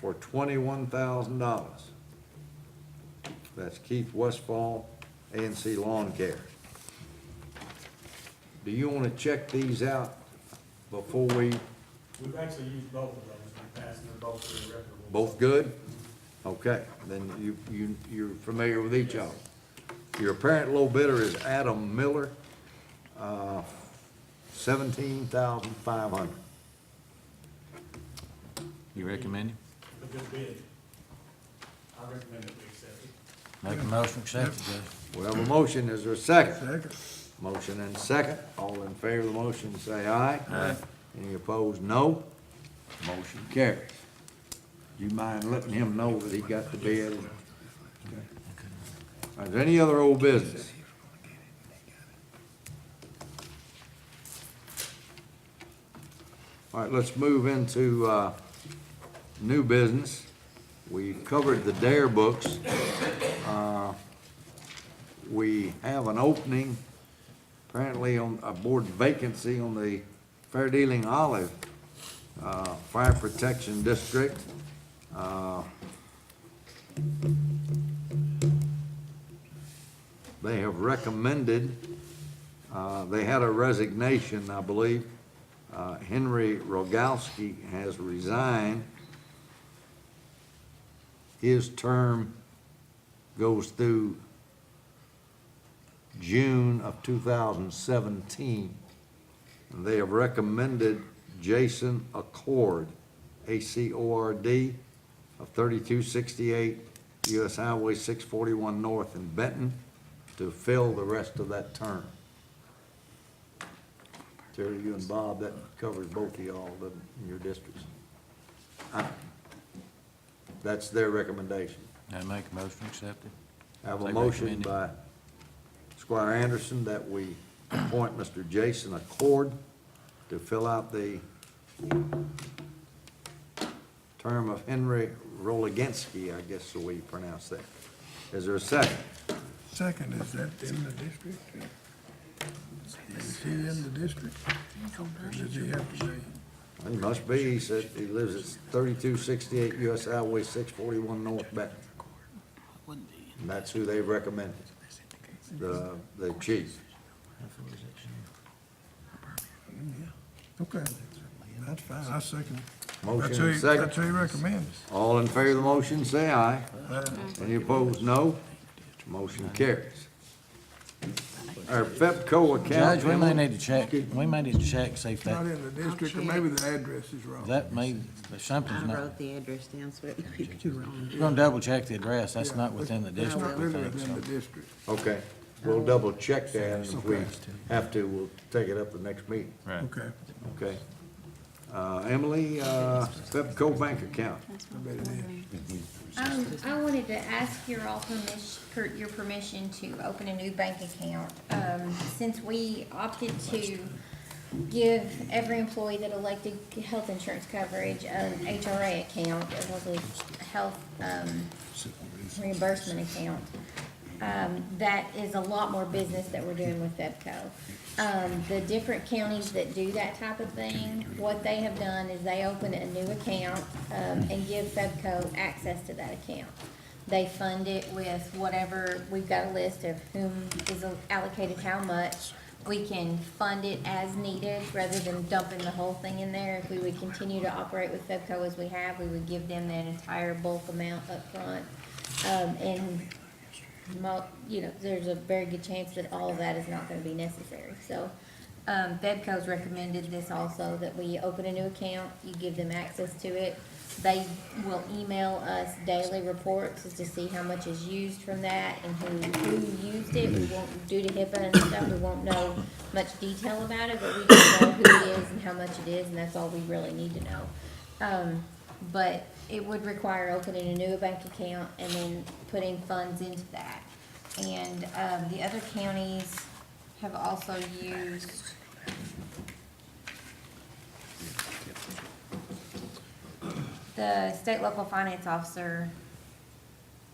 for $21,000. That's Keith Westfall, A&C Lawn Care. Do you want to check these out before we? We've actually used both of those, we passed them both through reputable. Both good? Okay, then you're familiar with each of them. Your apparent low bidder is Adam Miller, $17,500. You recommend him? It's a good bid. I recommend that we accept it. Make a motion, accept it, Judge. We have a motion, is there a second? Second. Motion and second, all in favor of the motion say aye. Aye. Any opposed, no. Motion carries. Do you mind letting him know that he got the bid? Okay. Is there any other old business? All right, let's move into, new business. We covered the DARE books. We have an opening, apparently on a board vacancy on the Fair Dealing Olive, Fire Protection District. They have recommended, they had a resignation, I believe. Henry Rogalski has resigned. His term goes through June of 2017. And they have recommended Jason Accord, A-C-O-R-D, of 3268 U.S. Highway 641 North in Benton, to fill the rest of that term. Terry, you and Bob, that covers both of y'all doesn't it, in your districts. That's their recommendation. I make a motion, accept it. I have a They motion recommend it. by Squire Anderson that we appoint Mr. Jason Accord to fill out the term of Henry Roliginski, I guess the way you pronounce that. Is there a second? Second, is that in the district? Is he in the district? Or does he have to be? He must be, he said he lives at 3268 U.S. Highway 641 North Benton. And that's who they recommended, the chief. Okay, that's fine, I second it. Motion That's who and he- second. That's who he recommends. All in favor of the motion, say aye. Aye. Any opposed, no. Motion carries. our FEPCO account. Judge, we may Emily? need to check, see if Not that, in the district, or maybe the address is wrong. that may, something's I not. wrote the address down, so it might be wrong. We're gonna double check the address, that's Yeah, not within the it's district, not I really think, within so. the district. Okay, we'll double check that, and if we have to, we'll take it up the next meeting, Right. Okay. okay? Emily, FEPCO bank account. I bet it is. I wanted to ask your all your permission to open a new bank account. Since we opted to give every employee that elected health insurance coverage an HRA account, as well as a health, reimbursement account, that is a lot more business that we're doing with FEPCO. The different counties that do that type of thing, what they have done is they open a new account, and give FEPCO access to that account. They fund it with whatever, we've got a list of whom is allocated how much. We can fund it as needed rather than dumping the whole thing in there. If we would continue to operate with FEPCO as we have, we would give them that entire bulk amount up front. You know, there's a very good chance that all of that is not gonna be necessary. So, FEPCO's recommended this also, that we open a new account, you give them access to it. They will email us daily reports as to see how much is used from that and who used it. We won't, due to HIPAA and stuff, we won't know much detail about it, but we just know who it is and how much it is, and that's all we really need to know. But it would require opening a new bank account and then putting funds into that. And, the other counties have also used, the state local finance officer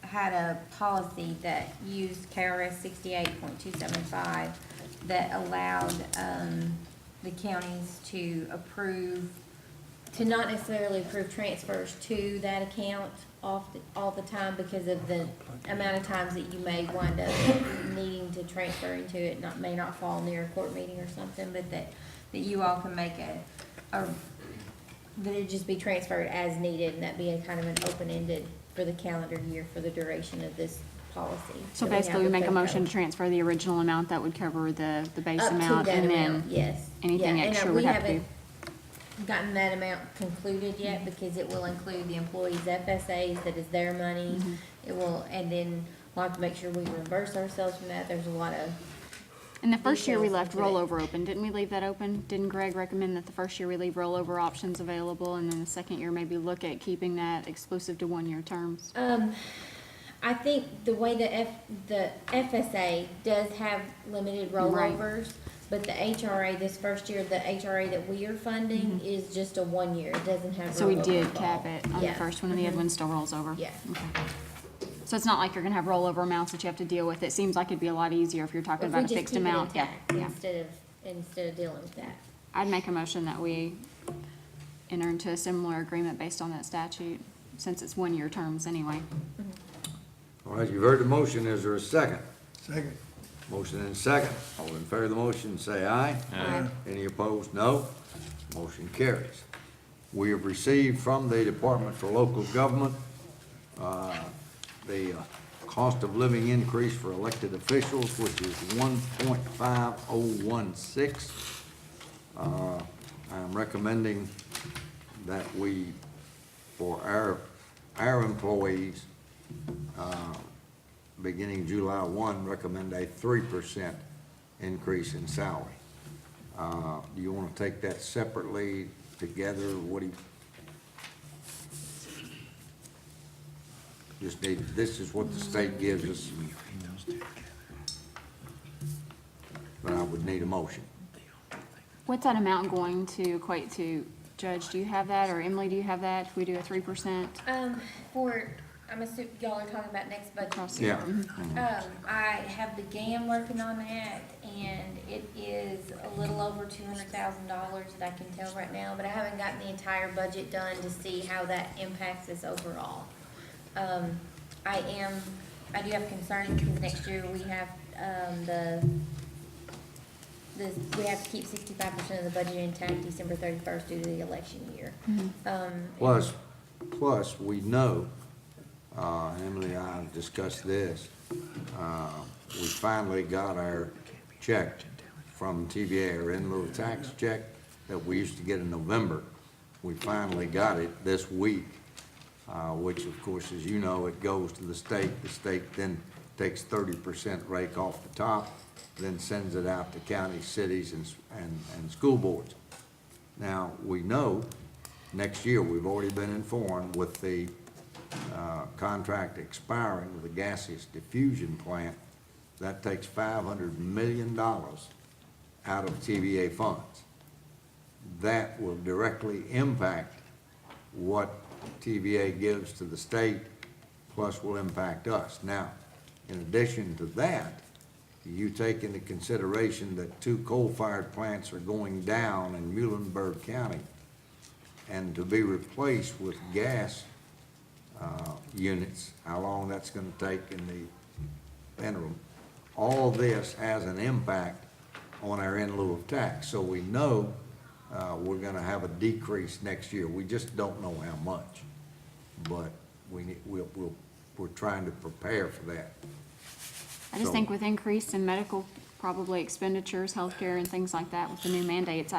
had a policy that used KRS 68.275 that allowed, the counties to approve, to not necessarily approve transfers to that account all the time because of the amount of times that you may wind up needing to transfer into it, may not fall near a court meeting or something, but that you all can make that it just be transferred as needed, and that be a kind of an open-ended for the calendar year for the duration of this policy. So that have basically, we with make a FEPCO. motion to transfer the original amount that would cover the base Up to amount, that and amount, then yes. anything Yeah, and, extra would we have to be. haven't gotten that amount concluded yet, because it will include the employees' FSAs, that is their money. Mm-hmm. It will, and then we'll have to make sure we reimburse ourselves from that. There's a lot of, In the first year, we details left into it. rollover open. Didn't we leave that open? Didn't Greg recommend that the first year we leave rollover options available, and then the second year maybe look at keeping that exclusive to one-year terms? I think the way the FSA does have limited Right. rollovers, but the HRA, this first year, the HRA that we are funding is just a 1 year. It doesn't have rollover. Mm-hmm. So we did involved. cap it on the Yeah. first one, and the other one still rolls over? Yeah. Okay. So it's not like you're gonna have rollover amounts that you have to deal with. It seems like it'd be a lot easier if you're talking If we about a just fixed keep it amount. Yeah, intact yeah. instead of dealing with that. I'd make a motion that we enter into a similar agreement based on that statute, since it's one-year terms anyway. All right, you've heard the motion, is there a second? Second. Motion and second, all in favor of the motion, say aye. Aye. Any opposed, no. Motion carries. We have received from the Department for Local Government, the cost of living increase for elected officials, which is 1.5016. I'm recommending that we, for our employees, beginning July 1, recommend a 3% increase in salary. Do you want to take that separately, together? What do you? Just need, this is what the state gives us. But I would need a motion. What's that amount going to equate to? Judge, do you have that, or Emily, do you have that? If we do a 3%? I'm assuming y'all are talking about next budget. Across the Yeah. I have began working on that, and it is a little over $200,000 that I can tell right now, but I haven't gotten the entire budget done to see how that impacts us overall. I do have concerns because next year we have, we have to keep 65% of the budget intact December 31st due to the election year. Plus, we know, Emily and I discussed this, we finally got our check from TVA, or in lieu of tax check that we used to get in November. We finally got it this week, which of course, as you know, it goes to the state. The state then takes 30% rake off the top, then sends it out to counties, cities, and school boards. Now, we know next year, we've already been informed with the contract expiring with the gaseous diffusion plant, that takes $500 million out of TVA funds. That will directly impact what TVA gives to the state, plus will impact us. Now, in addition to that, you take into consideration that 2 coal-fired plants are going down in Muhlenberg County, and to be replaced with gas units, how long that's gonna take in the interim. All this has an impact on our in lieu of tax. So we know we're gonna have a decrease next year. We just don't know how much. But we're trying to prepare for that. I just So- think with increase in medical, probably expenditures, healthcare and things like that with the new mandates,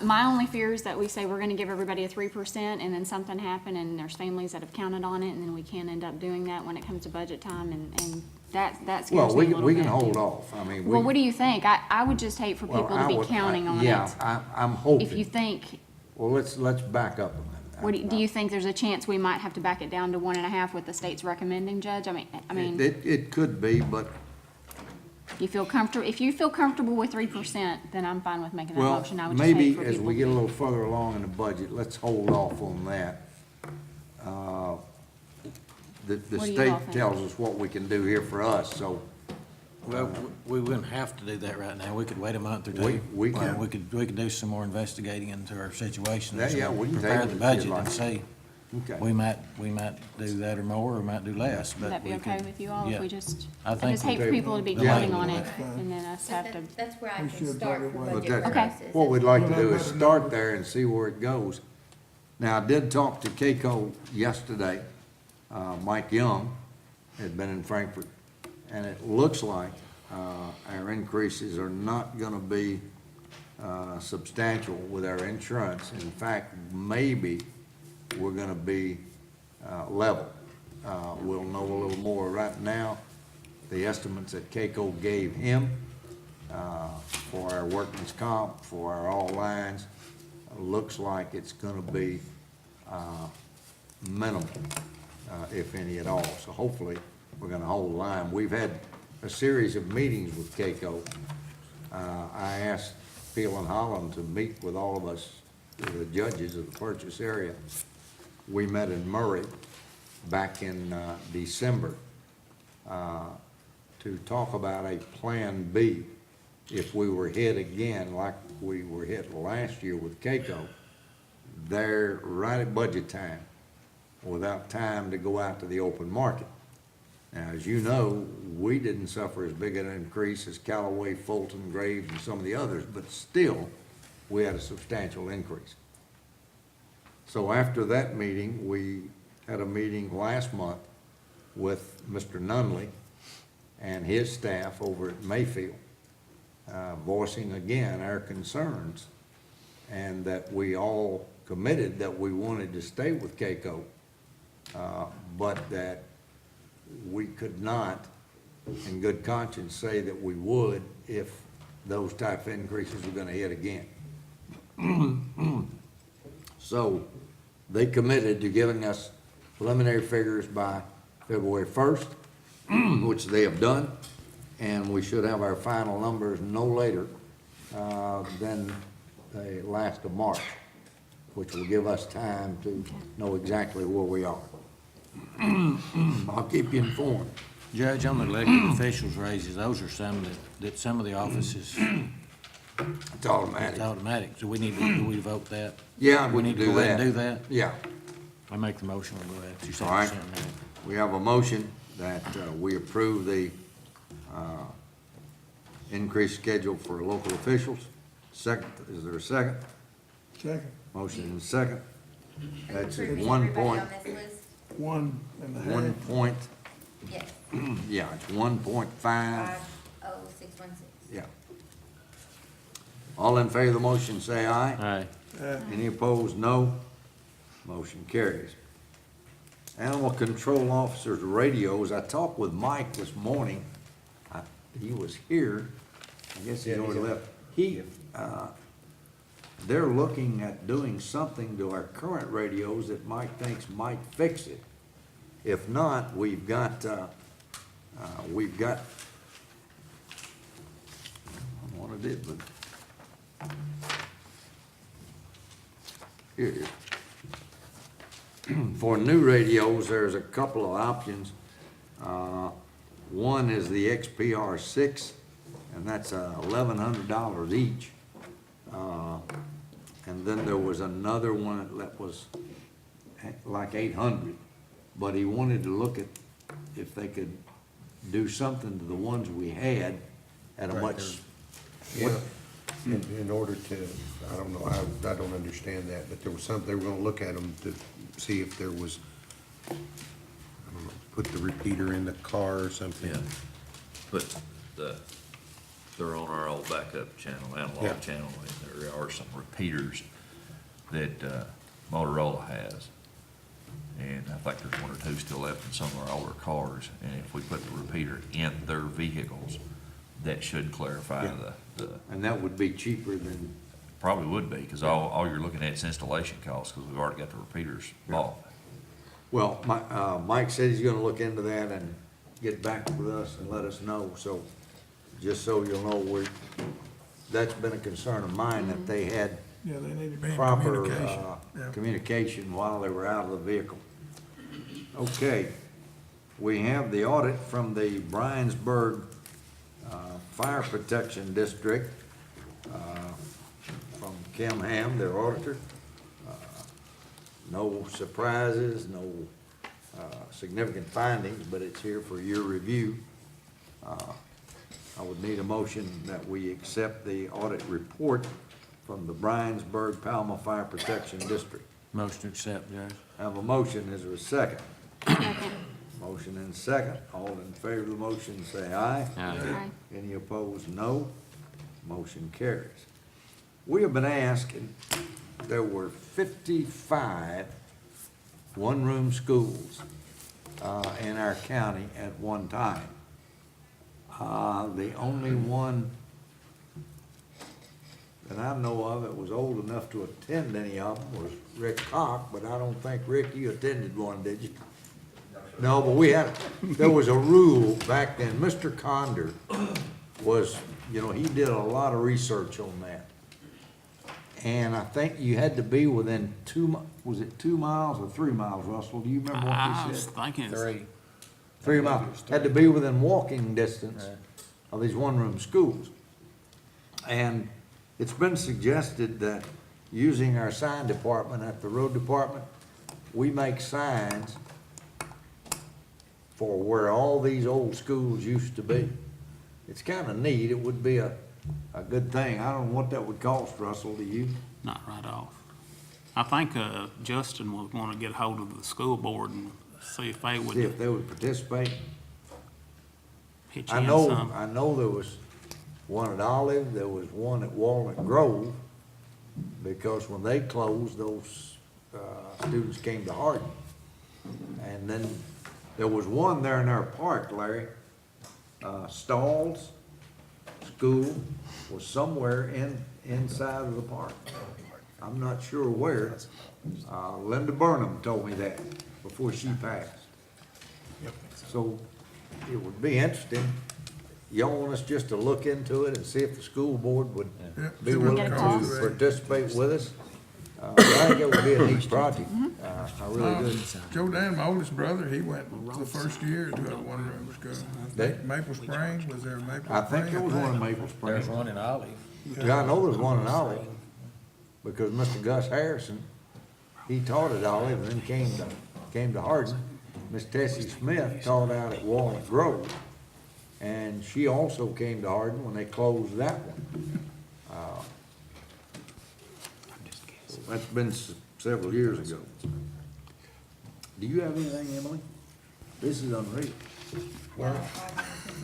my only fear is that we say we're gonna give everybody a 3% and then something happen and there's families that have counted on it and then we can't end up doing that when it comes to budget time and that scares me a Well, little bit. we can hold off. I mean, Well, what do you think? I would just hate for well, people to I be would- counting on it. Yeah, I'm hoping. If you think, Well, let's back up a minute. do you think there's a chance we might have to back it down to 1.5 what the state's recommending, Judge? I mean, It could be, but, if you feel comfortable with 3%, then I'm fine with making that well, motion. I would just hate maybe for as people we to get a be- little further along in the budget, let's hold off on that. The What do you state all think? tells us what we can do here for us, so Well, we wouldn't have to do that right now. We could wait a month or two. We Or can. we could do some more investigating into our situation. Yeah, we can Prepare table the it if budget you'd like. and see. Okay. We might do that or more, or we might do less, but Would that be we okay could- with you all if yeah. we just, I I think just hate for we- people to be Yeah. counting on it That's fine. and then us have to. That's where I We can should start vote for it But budget that, Okay. purposes. what we'd like to Well, do I've is got a start number. there and see where it goes. Now, I did talk to KCO yesterday. Mike Young had been in Frankfurt, and it looks like our increases are not gonna be substantial with our insurance. In fact, maybe we're gonna be level. We'll know a little more right now. The estimates that KCO gave him for our workman's comp, for our all lines, looks like it's gonna be minimal, if any at all. So hopefully, we're gonna hold the line. We've had a series of meetings with KCO. I asked Peel and Holland to meet with all of us, the judges of the purchase area. We met in Murray back in December to talk about a Plan B if we were hit again like we were hit last year with KCO. They're right at budget time without time to go out to the open market. Now, as you know, we didn't suffer as big an increase as Callaway, Fulton, Graves, and some of the others, but still, we had a substantial increase. So after that meeting, we had a meeting last month with Mr. Nunley and his staff over at Mayfield, voicing again our concerns, and that we all committed that we wanted to stay with KCO, but that we could not, in good conscience, say that we would if those type of increases were gonna hit again. So, they committed to giving us preliminary figures by February 1st, which they have done, and we should have our final numbers no later than the last of March, which will give us time to know exactly where we are. I'll keep you informed. Judge, on the elected officials raises, those are some that some of the offices, It's automatic. it's automatic. So do we vote that? Yeah, we We can need to do go ahead that. and do that? Yeah. I make the motion, we'll go ahead. You said All right. something there. We have a motion that we approve the increased schedule for local officials. Second, is there a second? Second, Motion and second. That's at Approving 1 everybody point, on this list? 1.5. 1 point, Yes, yeah, it's 1.5, 50616. yeah, All in favor of the motion, say aye. Aye. Any opposed, no. Motion carries. Animal control officer's radios, I talked with Mike this morning. He was here, I guess he's already left. They're looking at doing something to our current radios that Mike thinks might fix it. If not, we've got, I don't know what I did, but here it is. For new radios, there's a couple of options. One is the XPR6, and that's $1,100 each. And then there was another one that was like 800, but he wanted to look at if they could do something to the ones we had at a much. Yeah, in order to, I don't know, I don't understand that, but there was something, they were gonna look at them to see if there was, I don't know, put the repeater in the car or something. Yeah, but they're on our old backup channel, Yeah. analog channel, and there are some repeaters that Motorola has. And I think there's one or two still left in some of our older cars, and if we put the repeater in their vehicles, that should clarify Yeah. the, And that would be cheaper than, probably would be, because all you're looking at is installation costs, because we've already got the repeaters bought. well, Mike said he's gonna look into that and get back with us and let us know, so, just so you'll know, that's been a concern of mine, that they had Yeah, they need to be in proper, communication. Yeah. communication while they were out of the vehicle. Okay, we have the audit from the Bryansburg, Fire Protection District, from Kim Ham, their auditor. No surprises, no, significant findings, but it's here for your review. I would need a motion that we accept the audit report from the Bryansburg Palma Fire Protection District. Motion to accept, Judge. Have a motion, is there a second? Second. Motion and second, all in favor of the motion, say aye. Aye. Any opposed, no. Motion carries. We have been asking, there were 55 one-room schools in our county at one time. The only one that I know of that was old enough to attend any of them was Rick Cock, but I don't think, Rick, you attended one, did you? No, but there was a rule back then. Mr. Condor was, he did a lot of research on that. And I think you had to be within was it 2 miles or 3 miles, Russell? Do you remember what I you was said? thinking it's 3 miles. Had to be within walking distance of these one-room schools. And it's been suggested that using our sign department at the road department, we make signs for where all these old schools used to be. It's kind of neat. It would be a good thing. I don't know what that would cost, Russell, to you. not right off. I think Justin was going to get hold of the school board and see if they See if would they would participate. pitch I in know, some. I know there was one at Olive, there was one at Walnut Grove, because when they closed, those, students came to Hardin. And then there was one there in our park, Larry, Stalls School was somewhere inside of the park. I'm not sure where. Linda Burnham told me that before she passed. So it would be interesting. Y'all want us just to look into it and see if the school board would Yep. be See what willing it to costs. participate with us? I think it would be a neat project. I really do. Joe Dan, my oldest brother, he went the first year to a one-room school. I think Maple Springs, was there a Maple Springs? I think there was one in Maple There's Springs. one in Olive. Yeah, I know there's one in Olive, because Mr. Gus Harrison, he taught at Olive and then came to Hardin. Miss Tessie Smith taught out at Walnut Grove, and she also came to Hardin when they closed that one. So that's been several years ago. Do you have anything, Emily? This is unreal. Well,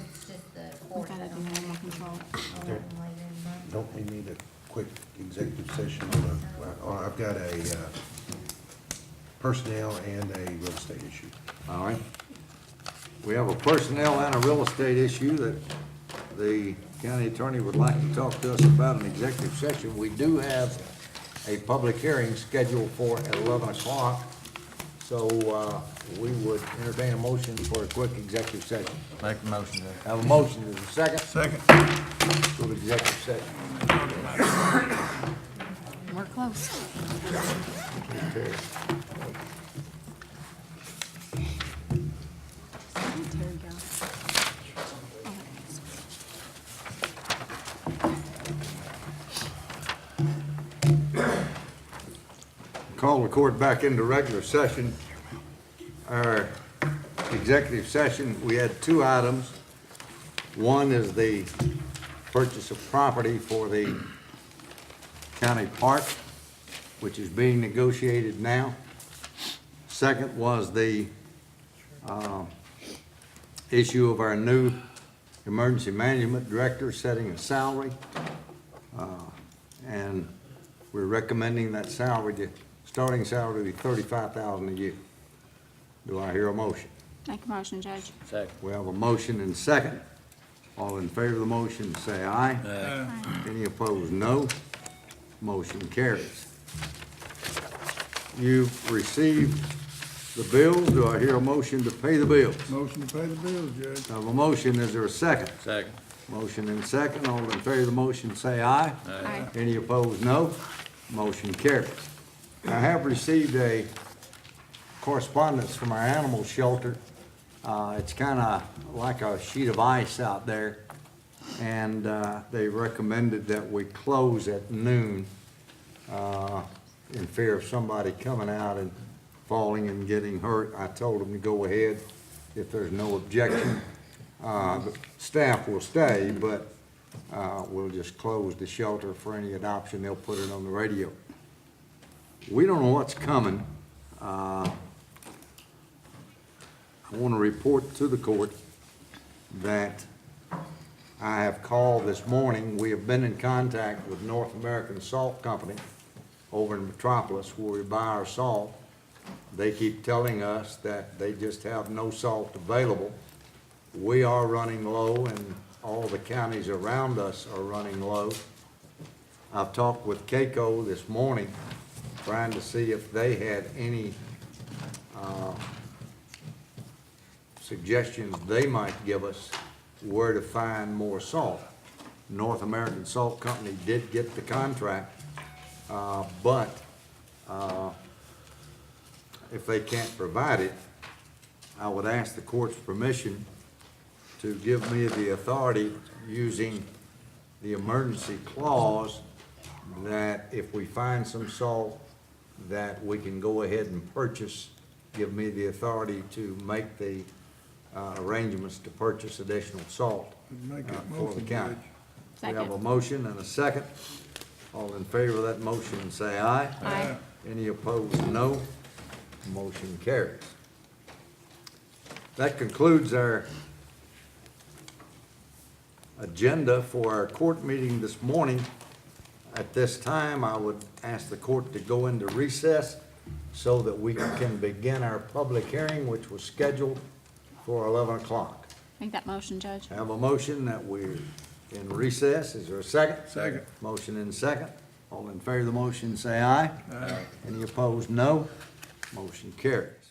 it's just the We court. gotta do animal control. Don't we need a quick executive session I've got a personnel and a real estate issue. All right. We have a personnel and a real estate issue that the county attorney would like to talk to us about in executive session. We do have a public hearing scheduled for 11 o'clock, so we would entertain a motion for a quick executive session. Make the motion, Judge. Have a motion, is there a second? Second. Go to executive session. We're close. Okay. Terry, go. Call the court back into regular session. Our executive session, we had two items. One is the purchase of property for the county park, which is being negotiated now. Second was the issue of our new emergency management director setting a salary. And we're recommending that salary, starting salary to be $35,000 a year. Do I hear a motion? Make a motion, Judge. Second. We have a motion and second. All in favor of the motion, say aye. Any opposed, no. Motion carries. You've received the bills. Do I hear a motion to pay the bills? Motion to pay the bills, Judge. I have a motion. Is there a second? Second. Motion and second. All in favor of the motion, say aye. Aye. Any opposed, no. Motion carries. I have received a correspondence from our animal shelter. It's kind of like a sheet of ice out there, and they recommended that we close at noon in fear of somebody coming out and falling and getting hurt. I told them to go ahead if there's no objection. The staff will stay, but we'll just close the shelter for any adoption. They'll put it on the radio. We don't know what's coming. I want to report to the court that I have called this morning. We have been in contact with North American Salt Company over in Metropolis where we buy our salt. They keep telling us that they just have no salt available. We are running low and all the counties around us are running low. I've talked with CAECO this morning trying to see if they had any suggestions they might give us where to find more salt. North American Salt Company did get the contract, but if they can't provide it, I would ask the court's permission to give me the authority using the emergency clause that if we find some salt that we can go ahead and purchase, give me the authority to make the arrangements to purchase additional salt Make that for the motion, county. Judge. We have a motion and a second. All in favor of that motion, say aye. Aye. Any opposed, no. Motion carries. That concludes our agenda for our court meeting this morning. At this time, I would ask the court to go into recess so that we can begin our public hearing, which was scheduled for 11 o'clock. Make that motion, Judge. I have a motion that we're in recess. Is there a second? Second. Motion and second. All in favor of the motion, say aye. Aye. Any opposed, no. Motion carries.